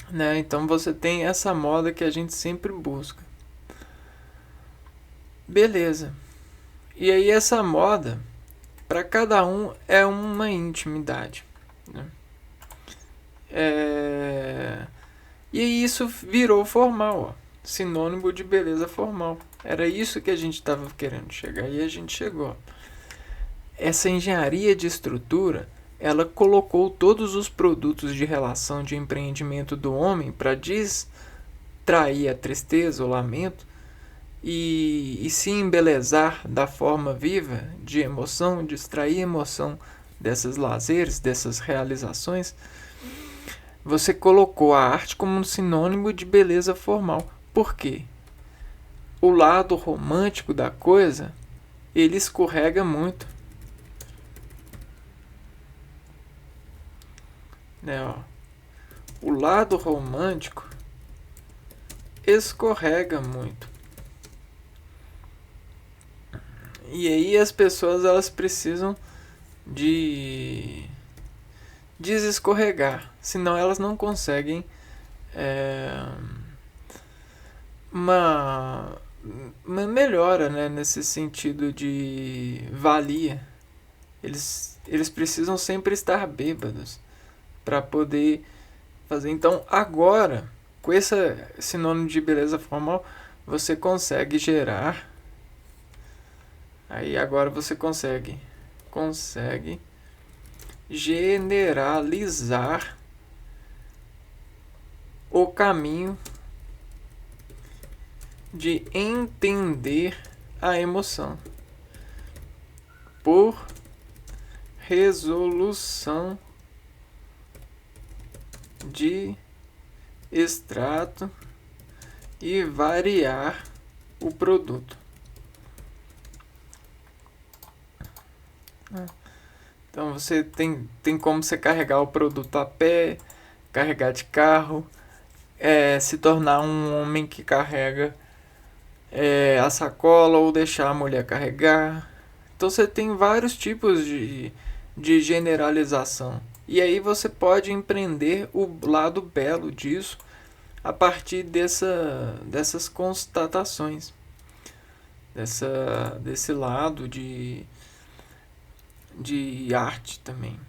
né? Então você tem essa moda que a gente sempre busca. Beleza. E aí essa moda, para cada um, é uma intimidade, né? E isso virou formal, ó, sinônimo de beleza formal. Era isso que a gente estava querendo chegar e a gente chegou. Essa engenharia de estrutura, ela colocou todos os produtos de relação de empreendimento do homem para distrair a tristeza, o lamento, e se embelezar da forma viva de emoção, distrair a emoção desses lazeres, dessas realizações. Você colocou a arte como um sinônimo de beleza formal. Por quê? O lado romântico da coisa, ele escorrega muito. Né, ó. O lado romântico escorrega muito. E aí as pessoas, elas precisam de desescorregar, senão elas não conseguem uma melhora, né, nesse sentido de valia. Eles precisam sempre estar bêbados para poder fazer. Então agora, com esse sinônimo de beleza formal, você consegue gerar. Aí agora você consegue generalizar o caminho de entender a emoção por resolução de extrato e variar o produto. Então você tem como você carregar o produto a pé, carregar de carro, se tornar um homem que carrega a sacola ou deixar a mulher carregar. Então você tem vários tipos de generalização. E aí você pode empreender o lado belo disso a partir dessas constatações. Desse lado de arte também.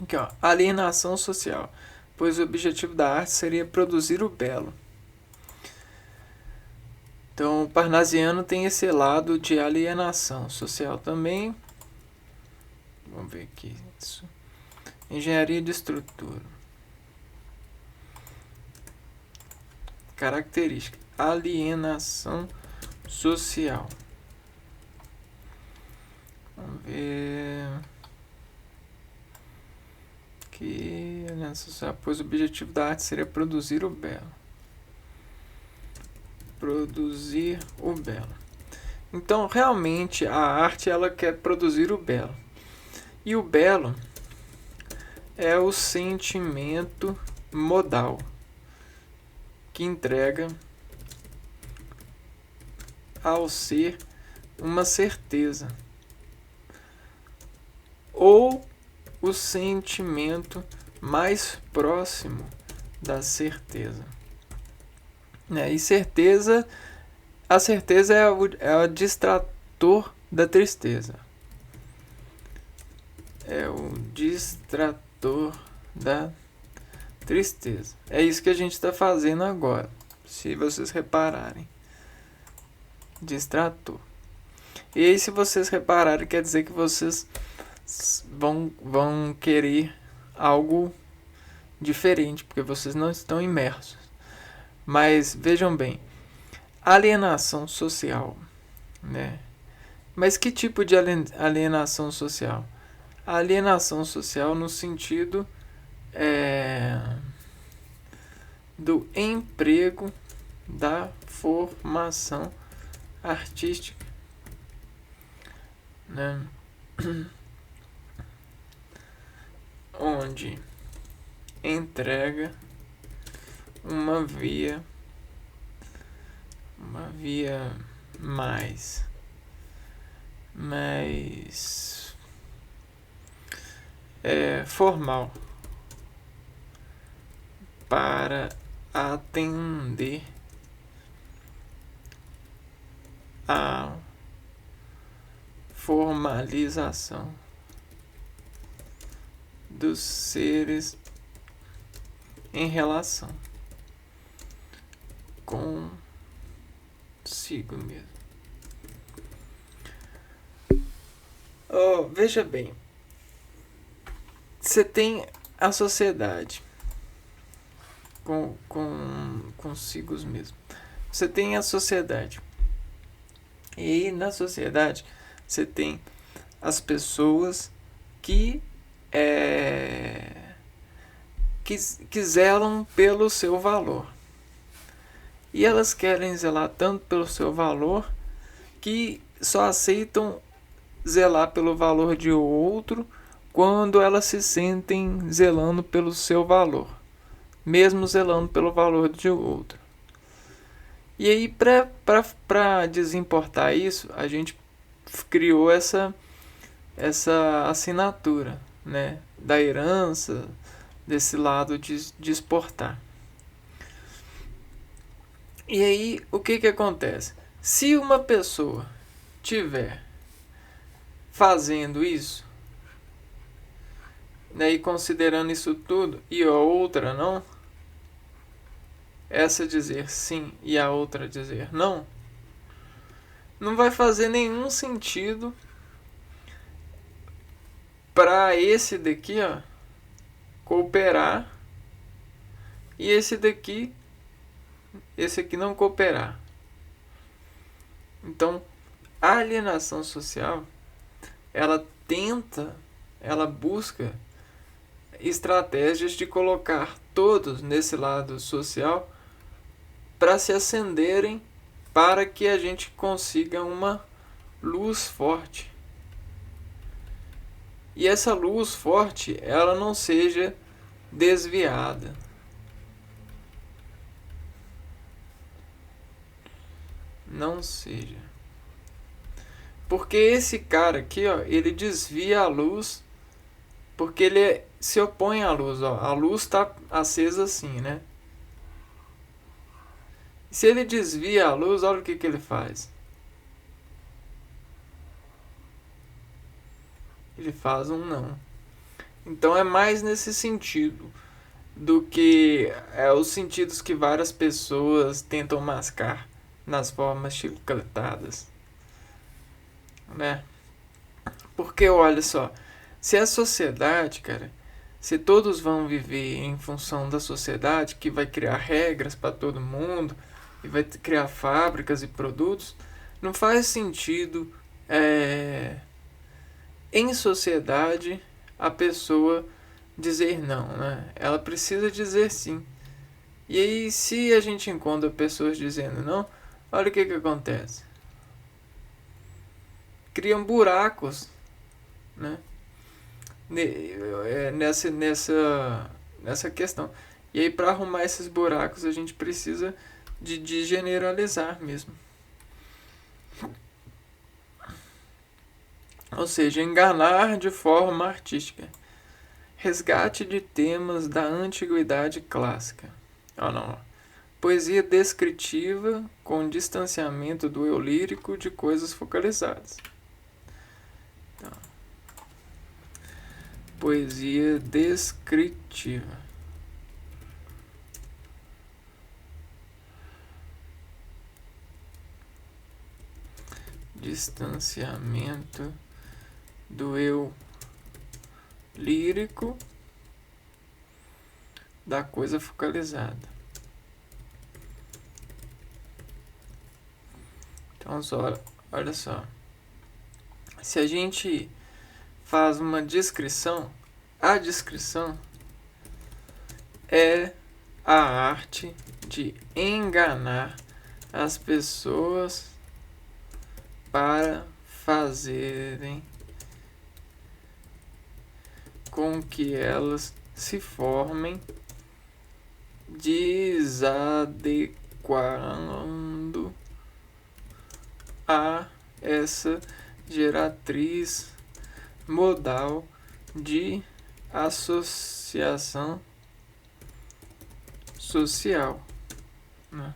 Aqui, ó, alienação social, pois o objetivo da arte seria produzir o belo. Então, o parnasiano tem esse lado de alienação social também. Vamos ver aqui. Isso. Engenharia de estrutura. Característica: alienação social. Vamos ver. Que alienação social, pois o objetivo da arte seria produzir o belo. Produzir o belo. Então, realmente, a arte, ela quer produzir o belo. E o belo é o sentimento modal que entrega ao ser uma certeza ou o sentimento mais próximo da certeza. E certeza, a certeza é o distrator da tristeza. É o distrator da tristeza. É isso que a gente está fazendo agora, se vocês repararem. Distrator. E aí, se vocês repararem, quer dizer que vocês vão querer algo diferente, porque vocês não estão imersos. Mas vejam bem, alienação social, né? Mas que tipo de alienação social? A alienação social no sentido do emprego da formação artística, né? Onde entrega uma via mais formal para atender a formalização dos seres em relação consigo mesmo. Veja bem, você tem a sociedade consigo mesmo. Você tem a sociedade. E na sociedade você tem as pessoas que zelam pelo seu valor. E elas querem zelar tanto pelo seu valor que só aceitam zelar pelo valor de outro quando elas se sentem zelando pelo seu valor, mesmo zelando pelo valor de outro. E aí, para desimportar isso, a gente criou essa assinatura, né, da herança, desse lado de exportar. E aí, o que acontece? Se uma pessoa tiver fazendo isso, né, e considerando isso tudo, e a outra não, essa dizer sim e a outra dizer não, não vai fazer nenhum sentido para esse daqui, ó, cooperar e esse aqui não cooperar. Então, a alienação social, ela busca estratégias de colocar todos nesse lado social para se acenderem, para que a gente consiga uma luz forte. E essa luz forte, ela não seja desviada. Não seja. Porque esse cara aqui, ó, ele desvia a luz, porque ele se opõe à luz, ó. A luz está acesa assim, né? Se ele desvia a luz, olha o que ele faz. Ele faz um não. Então é mais nesse sentido do que os sentidos que várias pessoas tentam mascar nas formas chicletadas, né? Porque olha só, se a sociedade, cara, se todos vão viver em função da sociedade, que vai criar regras para todo mundo e vai criar fábricas e produtos, não faz sentido em sociedade a pessoa dizer não, né? Ela precisa dizer sim. E aí, se a gente encontra pessoas dizendo não, olha o que acontece. Criam buracos, né? Nessa questão. E aí, para arrumar esses buracos, a gente precisa de generalizar mesmo. Ou seja, enganar de forma artística. Resgate de temas da antiguidade clássica. Poesia descritiva com distanciamento do eu lírico de coisas focalizadas. Então, poesia descritiva. Distanciamento do eu lírico da coisa focalizada. Então, olha só. Se a gente faz uma descrição, a descrição é a arte de enganar as pessoas para fazerem com que elas se formem, desadequando a essa geratriz modal de associação social, né?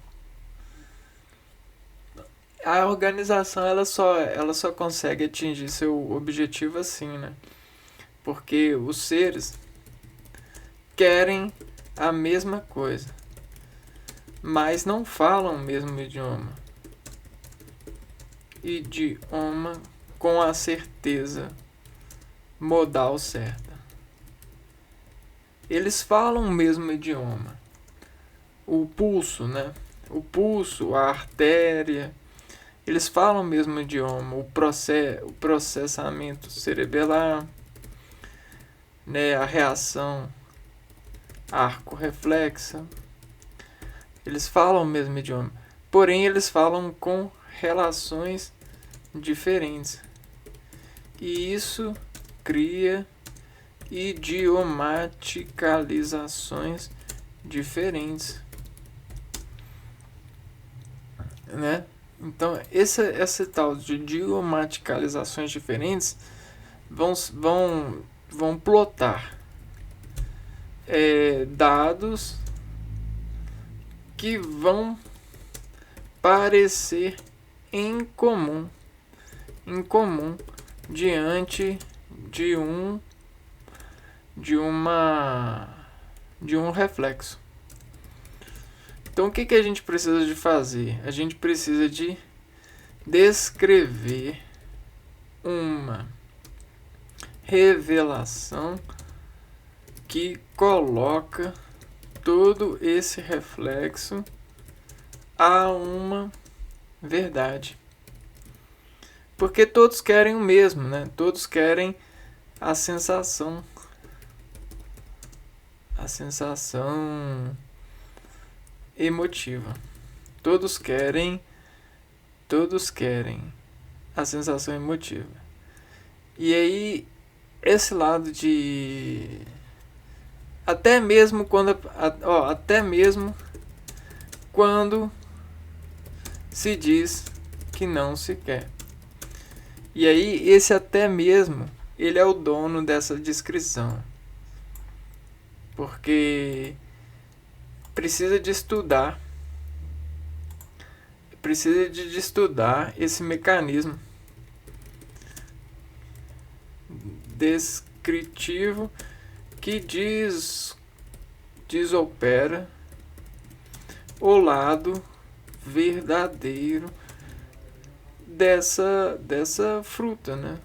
A organização ela só consegue atingir seu objetivo assim, né? Porque os seres querem a mesma coisa, mas não falam o mesmo idioma. Idioma com a certeza modal certa. Eles falam o mesmo idioma. O pulso, né? O pulso, a artéria, eles falam o mesmo idioma. O processamento cerebelar, né? A reação arco-reflexa. Eles falam o mesmo idioma. Porém, eles falam com relações diferentes. E isso cria idiomaticalizações diferentes, né? Então, esse tal de idiomaticalizações diferentes vão plotar dados que vão parecer em comum diante de um reflexo. Então o que a gente precisa de fazer? A gente precisa de descrever uma revelação que coloca todo esse reflexo a uma verdade. Porque todos querem o mesmo, né? Todos querem a sensação emotiva. Todos querem a sensação emotiva. E aí esse lado de até mesmo quando se diz que não se quer. E aí esse até mesmo, ele é o dono dessa descrição. Porque precisa de estudar esse mecanismo descritivo que desopera o lado verdadeiro dessa fruta, né?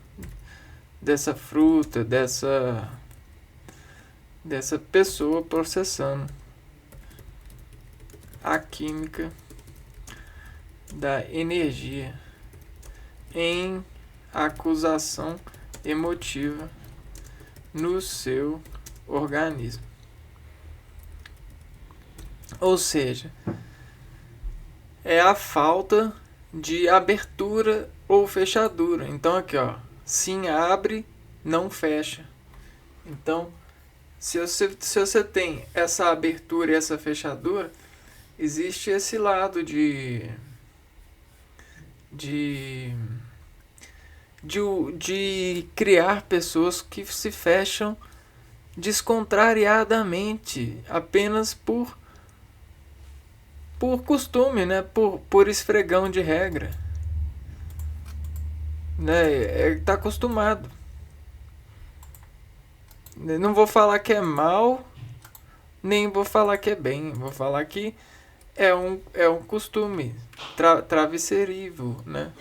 Dessa pessoa processando a química da energia em acusação emotiva no seu organismo. Ou seja, é a falta de abertura ou fechadura. Então aqui, ó, sim abre, não fecha. Então, se você tem essa abertura e essa fechadura, existe esse lado de criar pessoas que se fecham descontrariadamente, apenas por costume, né? Por esfregão de regra, né? Tá acostumado. Não vou falar que é mal, nem vou falar que é bem. Vou falar que é um costume travesseirível, né?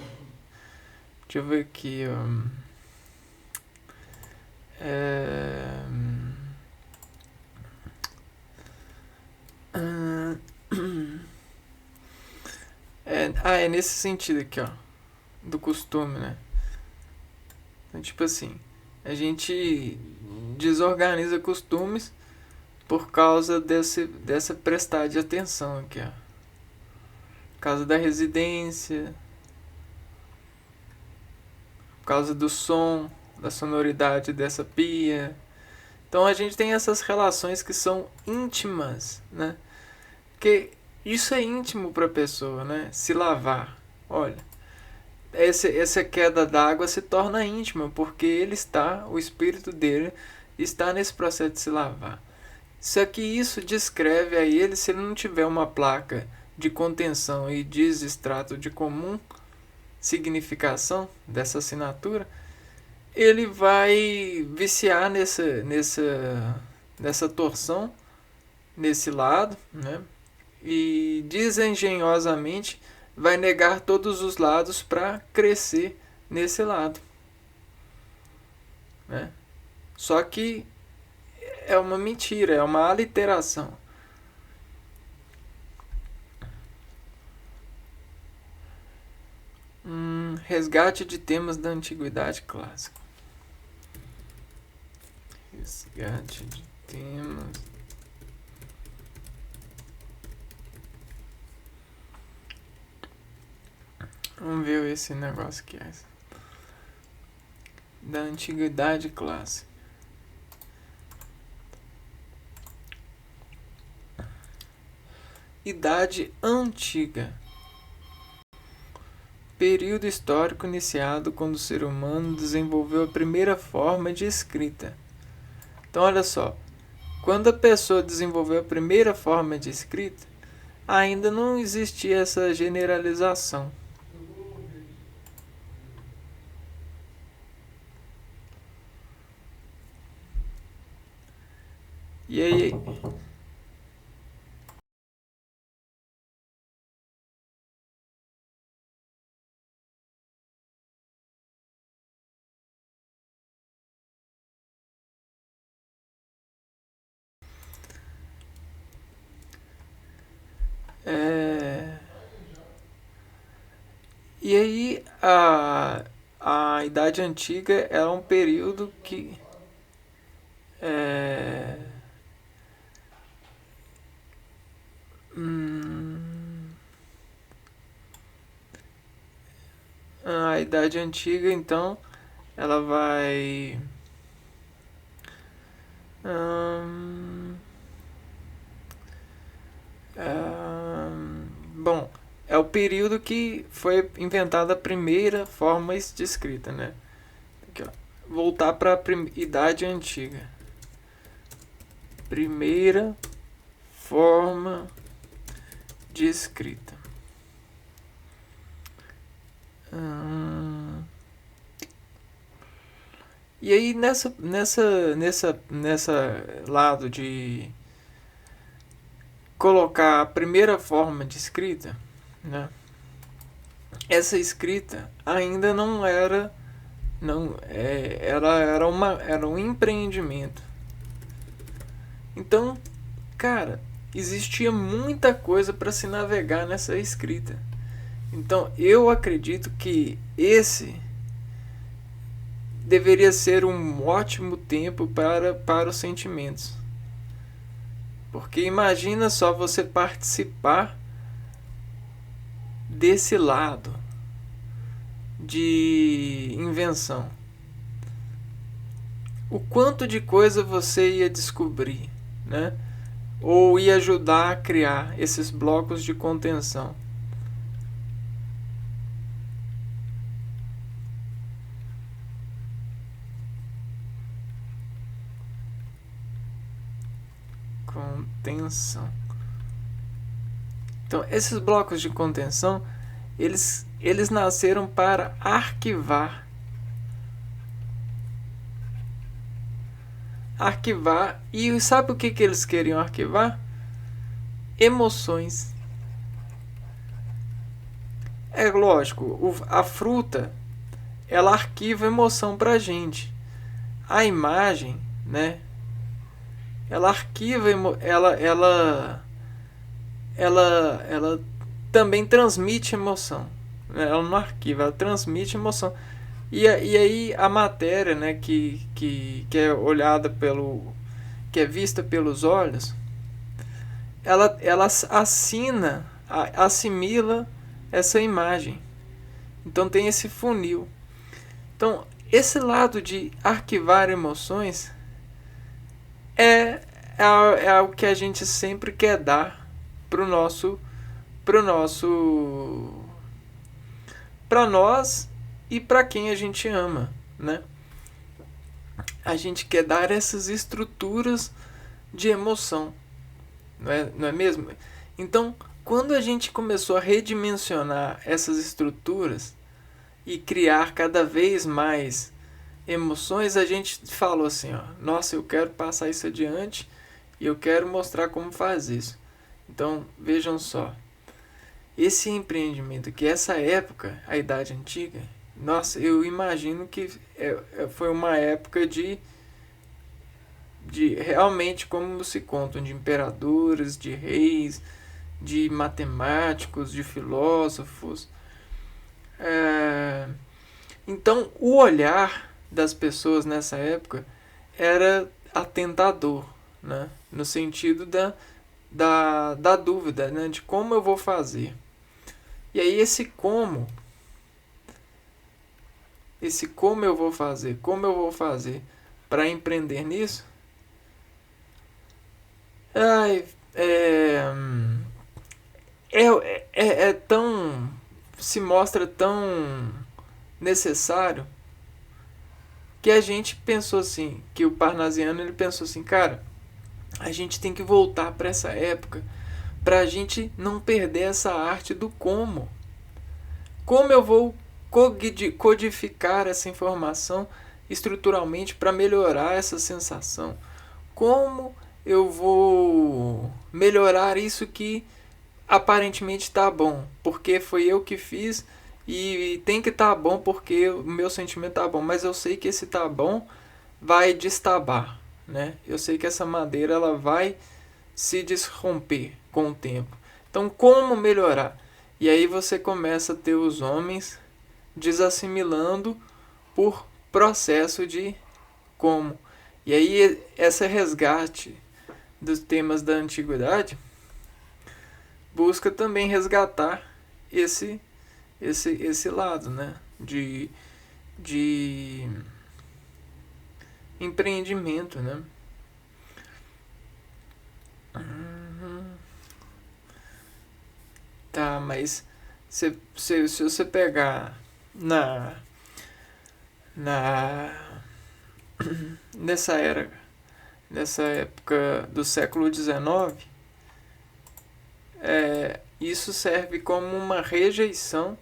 Deixa eu ver aqui. É nesse sentido aqui, ó, do costume, né? Então, tipo assim, a gente desorganiza costumes por causa dessa prestar de atenção aqui, ó. Por causa da residência, por causa do som, da sonoridade dessa pia. Então a gente tem essas relações que são íntimas, né? Porque isso é íntimo para a pessoa, né? Se lavar. Olha, essa queda d'água se torna íntima, porque o espírito dele está nesse processo de se lavar. Só que isso descreve a ele, se ele não tiver uma placa de contenção e desestrato de comum significação dessa assinatura, ele vai viciar nessa torção, nesse lado, né? E desengenhosamente vai negar todos os lados para crescer nesse lado, né? Só que é uma mentira, é uma aliteração. Resgate de temas da antiguidade clássica. Resgate de temas. Vamos ver esse negócio que é da antiguidade clássica. Idade antiga. Período histórico iniciado quando o ser humano desenvolveu a primeira forma de escrita. Então, olha só. Quando a pessoa desenvolveu a primeira forma de escrita, ainda não existia essa generalização. E aí... E aí a Idade Antiga era um período que a Idade Antiga, então, ela vai bom, é o período que foi inventada a primeira forma de escrita, né? Aqui, ó. Voltar para a Idade Antiga. Primeira forma de escrita. E aí nessa lado de colocar a primeira forma de escrita, né? Essa escrita ainda não era, ela era um empreendimento. Então, cara, existia muita coisa para se navegar nessa escrita. Então, eu acredito que esse deveria ser um ótimo tempo para os sentimentos. Porque imagina só você participar desse lado de invenção. O quanto de coisa você ia descobrir, né? Ou ia ajudar a criar esses blocos de contenção. Contenção. Então, esses blocos de contenção, eles nasceram para arquivar. E sabe o que eles queriam arquivar? Emoções. É lógico, a fruta, ela arquiva emoção pra gente. A imagem, né? Ela arquiva, ela também transmite emoção. Ela não arquiva, ela transmite emoção. E aí a matéria, né, que é olhada que é vista pelos olhos, ela assimila essa imagem. Então tem esse funil. Então, esse lado de arquivar emoções é o que a gente sempre quer dar para nós e para quem a gente ama, né? A gente quer dar essas estruturas de emoção, não é mesmo? Então, quando a gente começou a redimensionar essas estruturas e criar cada vez mais emoções, a gente falou assim, ó, nossa, eu quero passar isso adiante e eu quero mostrar como faz isso. Então, vejam só, esse empreendimento, que essa época, a Idade Antiga, nossa, eu imagino que foi uma época de realmente, como se contam, de imperadores, de reis, de matemáticos, de filósofos. Então, o olhar das pessoas nessa época era atentador, né? No sentido da dúvida, né? De como eu vou fazer. E aí esse como eu vou fazer para empreender nisso, é tão, se mostra tão necessário, que a gente pensou assim, que o Parnasiano ele pensou assim, cara, a gente tem que voltar para essa época para a gente não perder essa arte do como. Como eu vou codificar essa informação estruturalmente para melhorar essa sensação? Como eu vou melhorar isso que aparentemente está bom, porque foi eu que fiz e tem que estar bom porque o meu sentimento está bom, mas eu sei que esse tá bom vai destabar, né? Eu sei que essa madeira ela vai se desromper com o tempo. Então, como melhorar? E aí você começa a ter os homens desassimilando por processo de como. E aí esse resgate dos temas da antiguidade busca também resgatar esse lado, né? De empreendimento, né? Tá, mas se você pegar nessa época do século XIX, isso serve como uma rejeição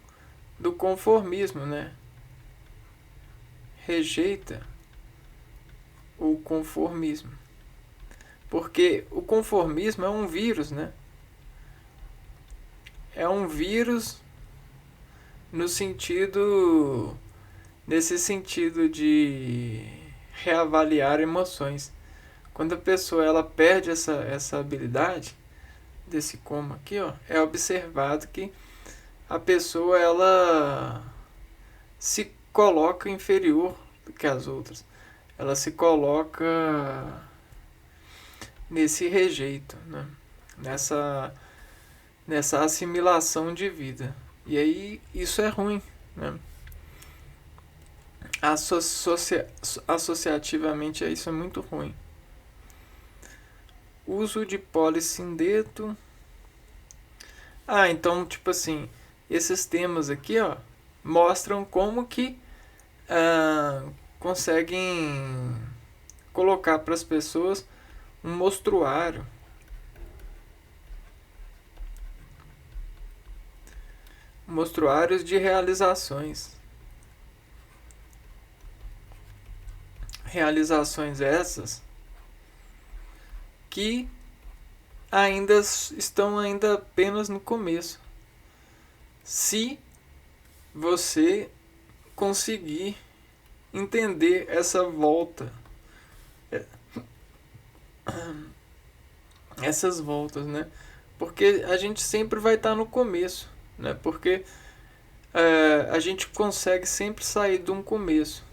do conformismo, né? Rejeita o conformismo. Porque o conformismo é um vírus, né? É um vírus nesse sentido de reavaliar emoções. Quando a pessoa ela perde essa habilidade desse como aqui, ó, é observado que a pessoa ela se coloca inferior do que as outras. Ela se coloca nesse rejeito, né? Nessa assimilação de vida. E aí isso é ruim, né? Associativamente a isso é muito ruim. Uso de polissindeto. Então, tipo assim, esses temas aqui, ó, mostram como que conseguem colocar para as pessoas um mostruário. Mostruários de realizações. Realizações essas que estão apenas no começo. Se você conseguir entender essa volta, essas voltas, né? Porque a gente sempre vai estar no começo, né? Porque a gente consegue sempre sair de um começo,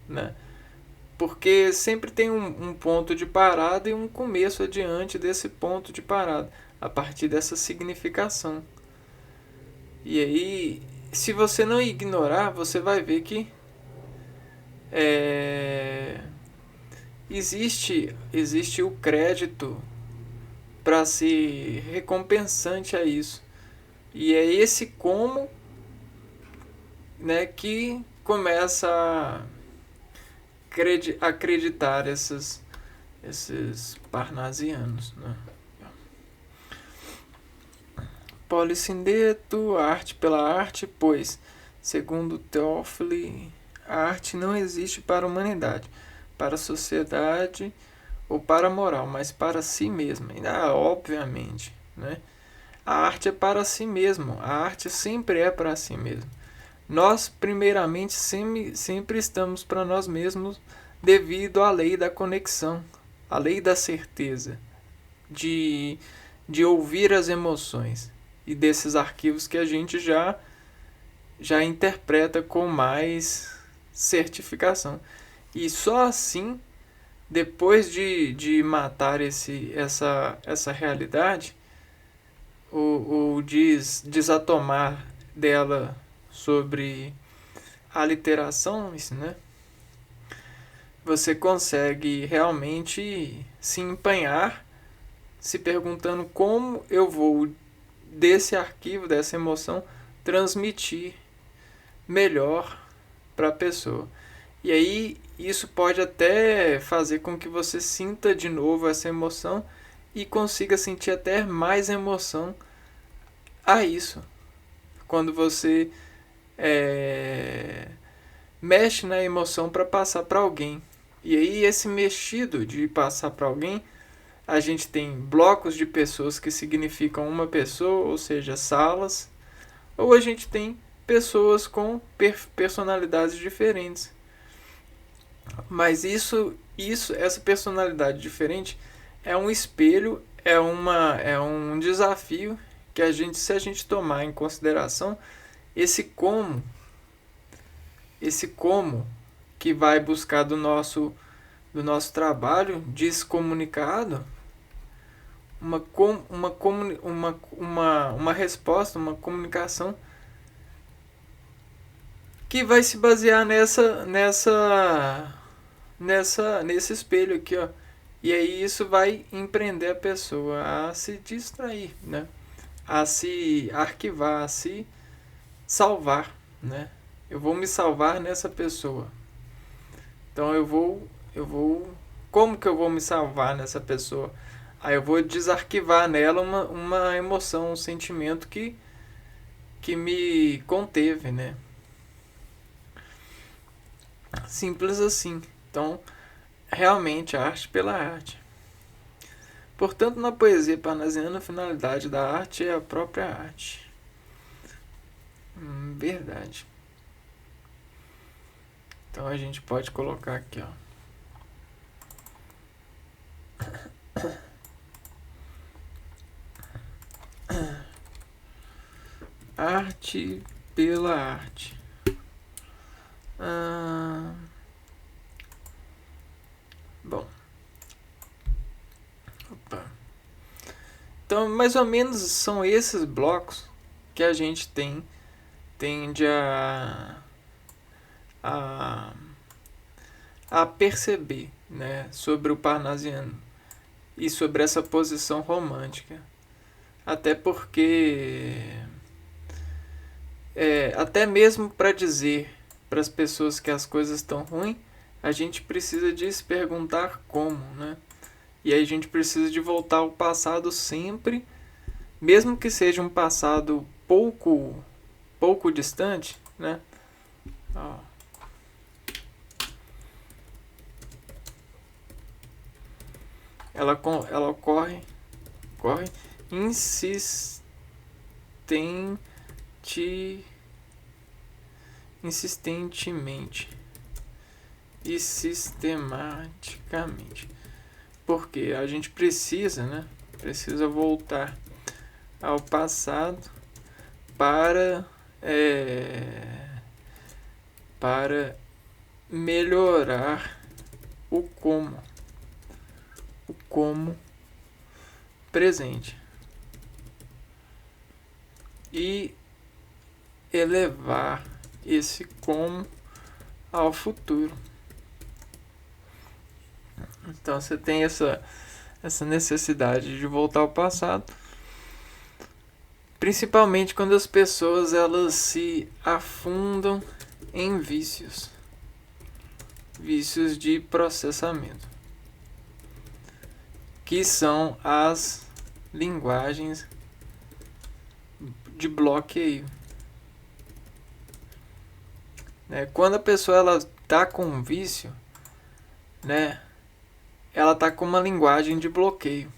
né? porque sempre tem um ponto de parada e um começo adiante desse ponto de parada, a partir dessa significação. E aí, se você não ignorar, você vai ver que existe o crédito para ser recompensante a isso. E é esse como, né, que começa a acreditar esses parnasianos, né? Polissindeto, arte pela arte, pois, segundo Theophile, a arte não existe para a humanidade, para a sociedade ou para a moral, mas para si mesma. Obviamente, né? A arte é para si mesmo, a arte sempre é para si mesmo. Nós, primeiramente, sempre estamos para nós mesmos devido à lei da conexão, à lei da certeza, de ouvir as emoções e desses arquivos que a gente já interpreta com mais certificação. E só assim, depois de matar essa realidade, ou desatomar dela sobre a literação, né? Você consegue realmente se empenhar se perguntando como eu vou desse arquivo, dessa emoção, transmitir melhor para a pessoa. E aí isso pode até fazer com que você sinta de novo essa emoção e consiga sentir até mais emoção a isso. Quando você mexe na emoção para passar para alguém. E aí esse mexido de passar para alguém, a gente tem blocos de pessoas que significam uma pessoa, ou seja, salas, ou a gente tem pessoas com personalidades diferentes. Mas essa personalidade diferente é um espelho, é um desafio que se a gente tomar em consideração esse como que vai buscar do nosso trabalho descomunicado uma resposta, uma comunicação que vai se basear nesse espelho aqui, ó. E aí isso vai empreender a pessoa a se distrair, né? A se arquivar, a se salvar, né? Eu vou me salvar nessa pessoa. Então eu vou como que eu vou me salvar nessa pessoa? Aí eu vou desarquivar nela uma emoção, um sentimento que me conteve, né? Simples assim. Então, realmente, a arte pela arte. Portanto, na poesia parnasiana, a finalidade da arte é a própria arte. Verdade. Então a gente pode colocar aqui, ó. Arte pela arte. Bom. Opa. Então, mais ou menos são esses blocos que a gente tende a perceber, né, sobre o parnasiano e sobre essa posição romântica. Até porque até mesmo para dizer para as pessoas que as coisas estão ruins, a gente precisa de se perguntar como, né? E aí a gente precisa de voltar ao passado sempre, mesmo que seja um passado pouco distante, né? Ó. Ela ocorre insistentemente e sistematicamente, porque a gente precisa, né? Precisa voltar ao passado para melhorar o como presente e elevar esse como ao futuro. Então você tem essa necessidade de voltar ao passado, principalmente quando as pessoas elas se afundam em vícios de processamento, que são as linguagens de bloqueio. Quando a pessoa ela está com um vício, ela está com uma linguagem de bloqueio.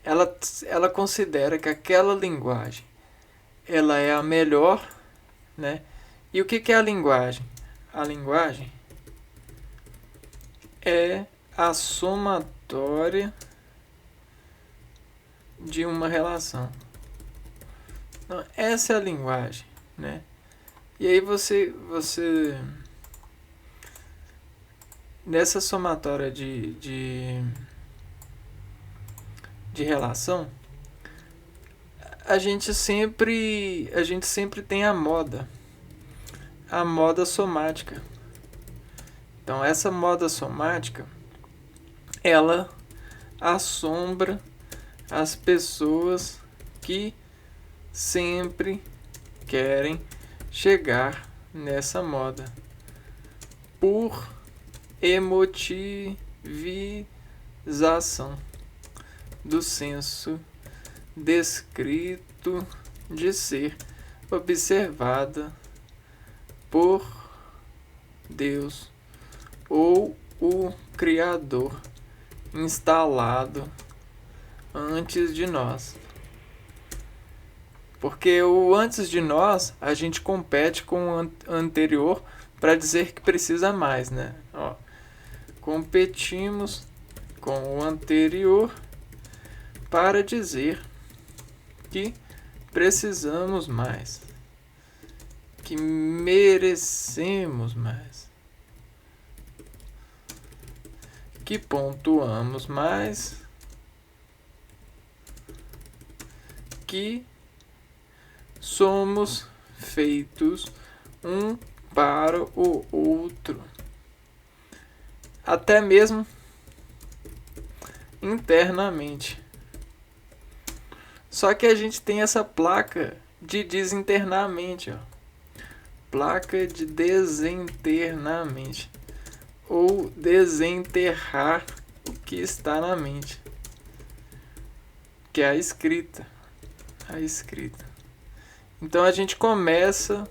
Ela considera que aquela linguagem ela é a melhor, E o que é a linguagem? A linguagem é a somatória de uma relação. Então, essa é a linguagem, E aí você nessa somatória de relação, a gente sempre tem a moda somática. Então essa moda somática, ela assombra as pessoas que sempre querem chegar nessa moda por emotivização do senso descrito de ser observada por Deus ou o Criador instalado antes de nós. Porque o antes de nós, a gente compete com o anterior para dizer que precisa mais, Competimos com o anterior para dizer que precisamos mais, que merecemos mais, que pontuamos mais, que somos feitos um para o outro, até mesmo internamente. Só que a gente tem essa placa de desinternar-mente, placa de desenternar-mente, ou desenterrar o que está na mente, que é a escrita. Então a gente começa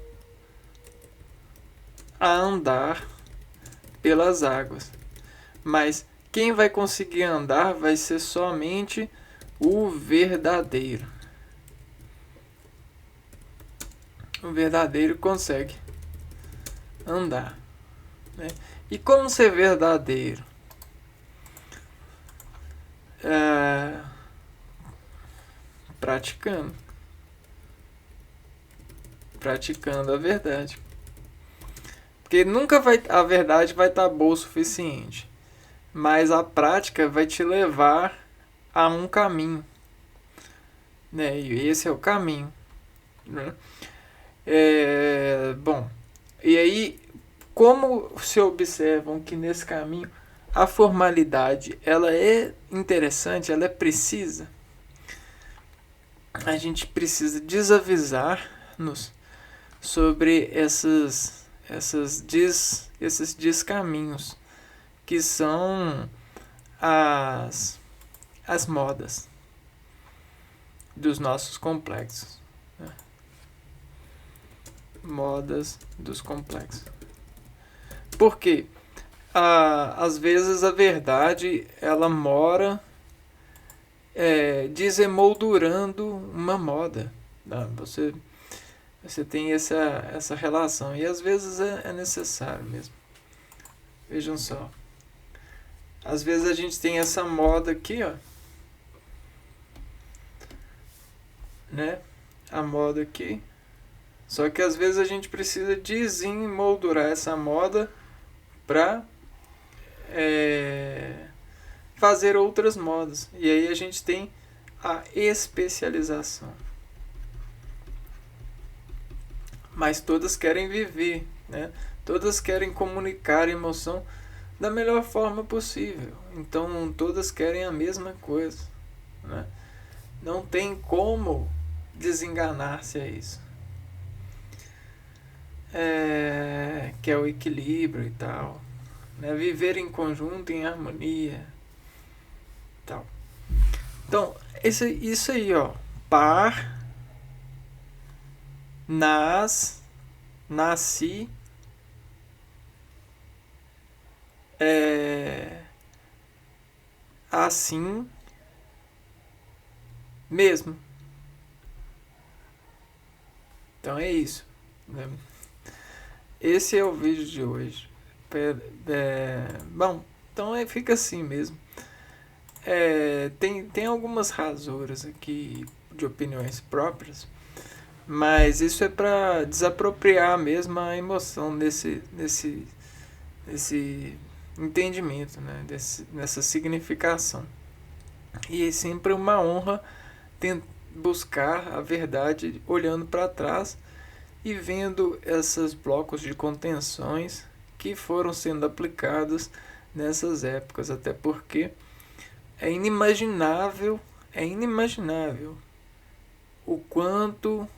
a andar pelas águas, mas quem vai conseguir andar vai ser somente o verdadeiro. O verdadeiro consegue andar, E como ser verdadeiro? Praticando a verdade. Porque nunca a verdade vai estar boa o suficiente, mas a prática vai te levar a um caminho, E esse é o caminho, Bom, e aí como se observam que nesse caminho a formalidade ela é interessante, ela é precisa, a gente precisa desavisar-nos sobre esses descaminhos que são as modas dos nossos complexos, Modas dos complexos. Por quê? Às vezes a verdade ela mora desemoldurando uma moda. Você tem essa relação e às vezes é necessário mesmo. Vejam só. Às vezes a gente tem essa moda aqui, A moda aqui. Só que às vezes a gente precisa desemoldurar essa moda para fazer outras modas. E aí a gente tem a especialização. Mas todas querem viver, né? Todas querem comunicar a emoção da melhor forma possível. Então todas querem a mesma coisa, né? Não tem como desenganar-se a isso. Que é o equilíbrio e tal, né? Viver em conjunto, em harmonia, tal. Então isso aí, ó, par, nasci, assim mesmo. Então é isso, né? Esse é o vídeo de hoje. Bom, então fica assim mesmo. Tem algumas rasuras aqui de opiniões próprias, mas isso é para desapropriar mesmo a emoção desse entendimento, né? Nessa significação. E é sempre uma honra buscar a verdade olhando para trás e vendo esses blocos de contenções que foram sendo aplicados nessas épocas, até porque é inimaginável o quanto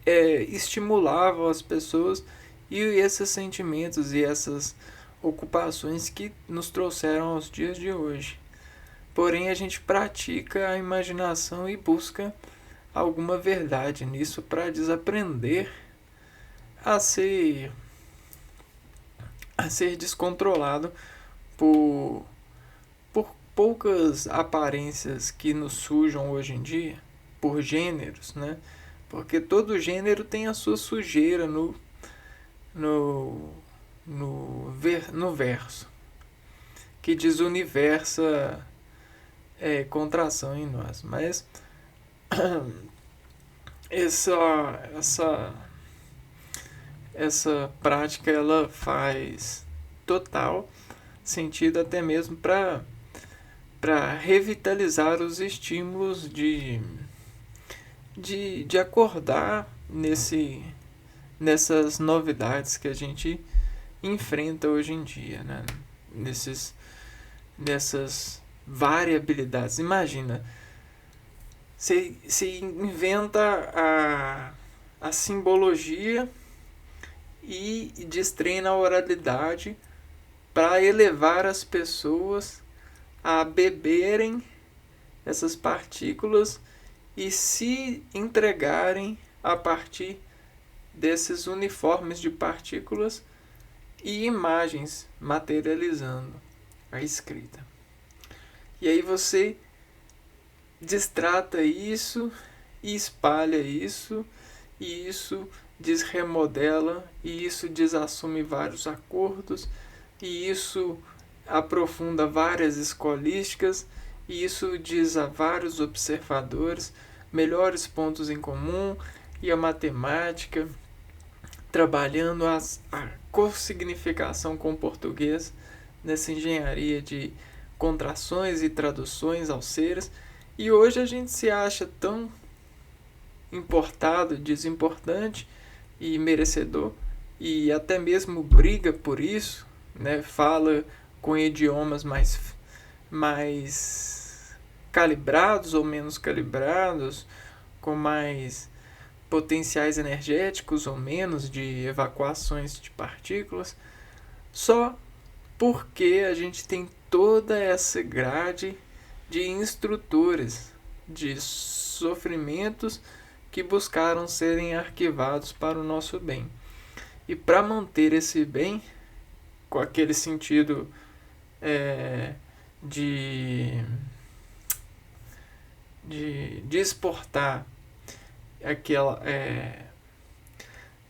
estimulavam as pessoas e esses sentimentos e essas ocupações que nos trouxeram aos dias de hoje. Porém, a gente pratica a imaginação e busca alguma verdade nisso para desaprender a ser descontrolado por poucas aparências que nos sujam hoje em dia, por gêneros, né? Porque todo gênero tem a sua sujeira no verso, que desuniversa contração em nós. Mas essa prática ela faz total sentido até mesmo para revitalizar os estímulos de acordar nessas novidades que a gente enfrenta hoje em dia, né? Nessas variabilidades. Imagina, você inventa a simbologia e destreina a oralidade para elevar as pessoas a beberem essas partículas e se entregarem a partir desses uniformes de partículas e imagens materializando a escrita. E aí você destrata isso e espalha isso, e isso desremodela, e isso desassume vários acordos, e isso aprofunda várias escolísticas, e isso diz a vários observadores melhores pontos em comum, e a matemática trabalhando a co-significação com o português nessa engenharia de contrações e traduções aos seres. E hoje a gente se acha tão importado, desimportante e merecedor, e até mesmo briga por isso, né? Fala com idiomas mais calibrados ou menos calibrados, com mais potenciais energéticos ou menos de evacuações de partículas, só porque a gente tem toda essa grade de instrutores, de sofrimentos que buscaram serem arquivados para o nosso bem. E para manter esse bem, com aquele sentido de exportar aquela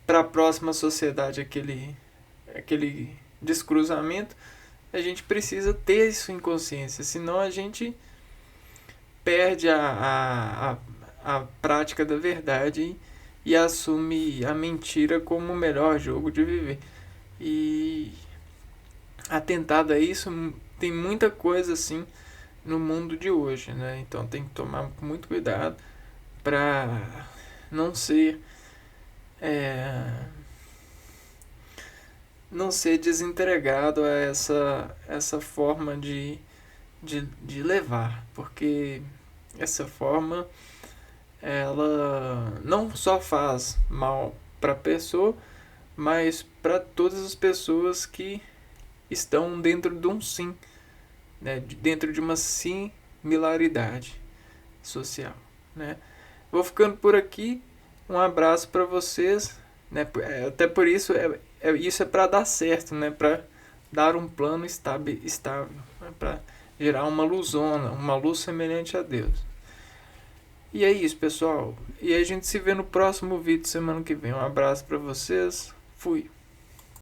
para a próxima sociedade aquele descruzamento, a gente precisa ter isso em consciência, senão a gente perde a prática da verdade e assume a mentira como o melhor jogo de viver. E atentado a isso, tem muita coisa assim no mundo de hoje, né? Então tem que tomar muito cuidado para não ser não ser desentregado a essa forma de levar, porque essa forma ela não só faz mal para a pessoa, mas para todas as pessoas que estão dentro de um sim, né? Dentro de uma similaridade social, né? Vou ficando por aqui. Um abraço para vocês, né? Até por isso isso é para dar certo, né? Para dar um plano estável, né? Para gerar uma luzona, uma luz semelhante a Deus. E é isso, pessoal. E a gente se vê no próximo vídeo semana que vem. Um abraço para vocês. Fui.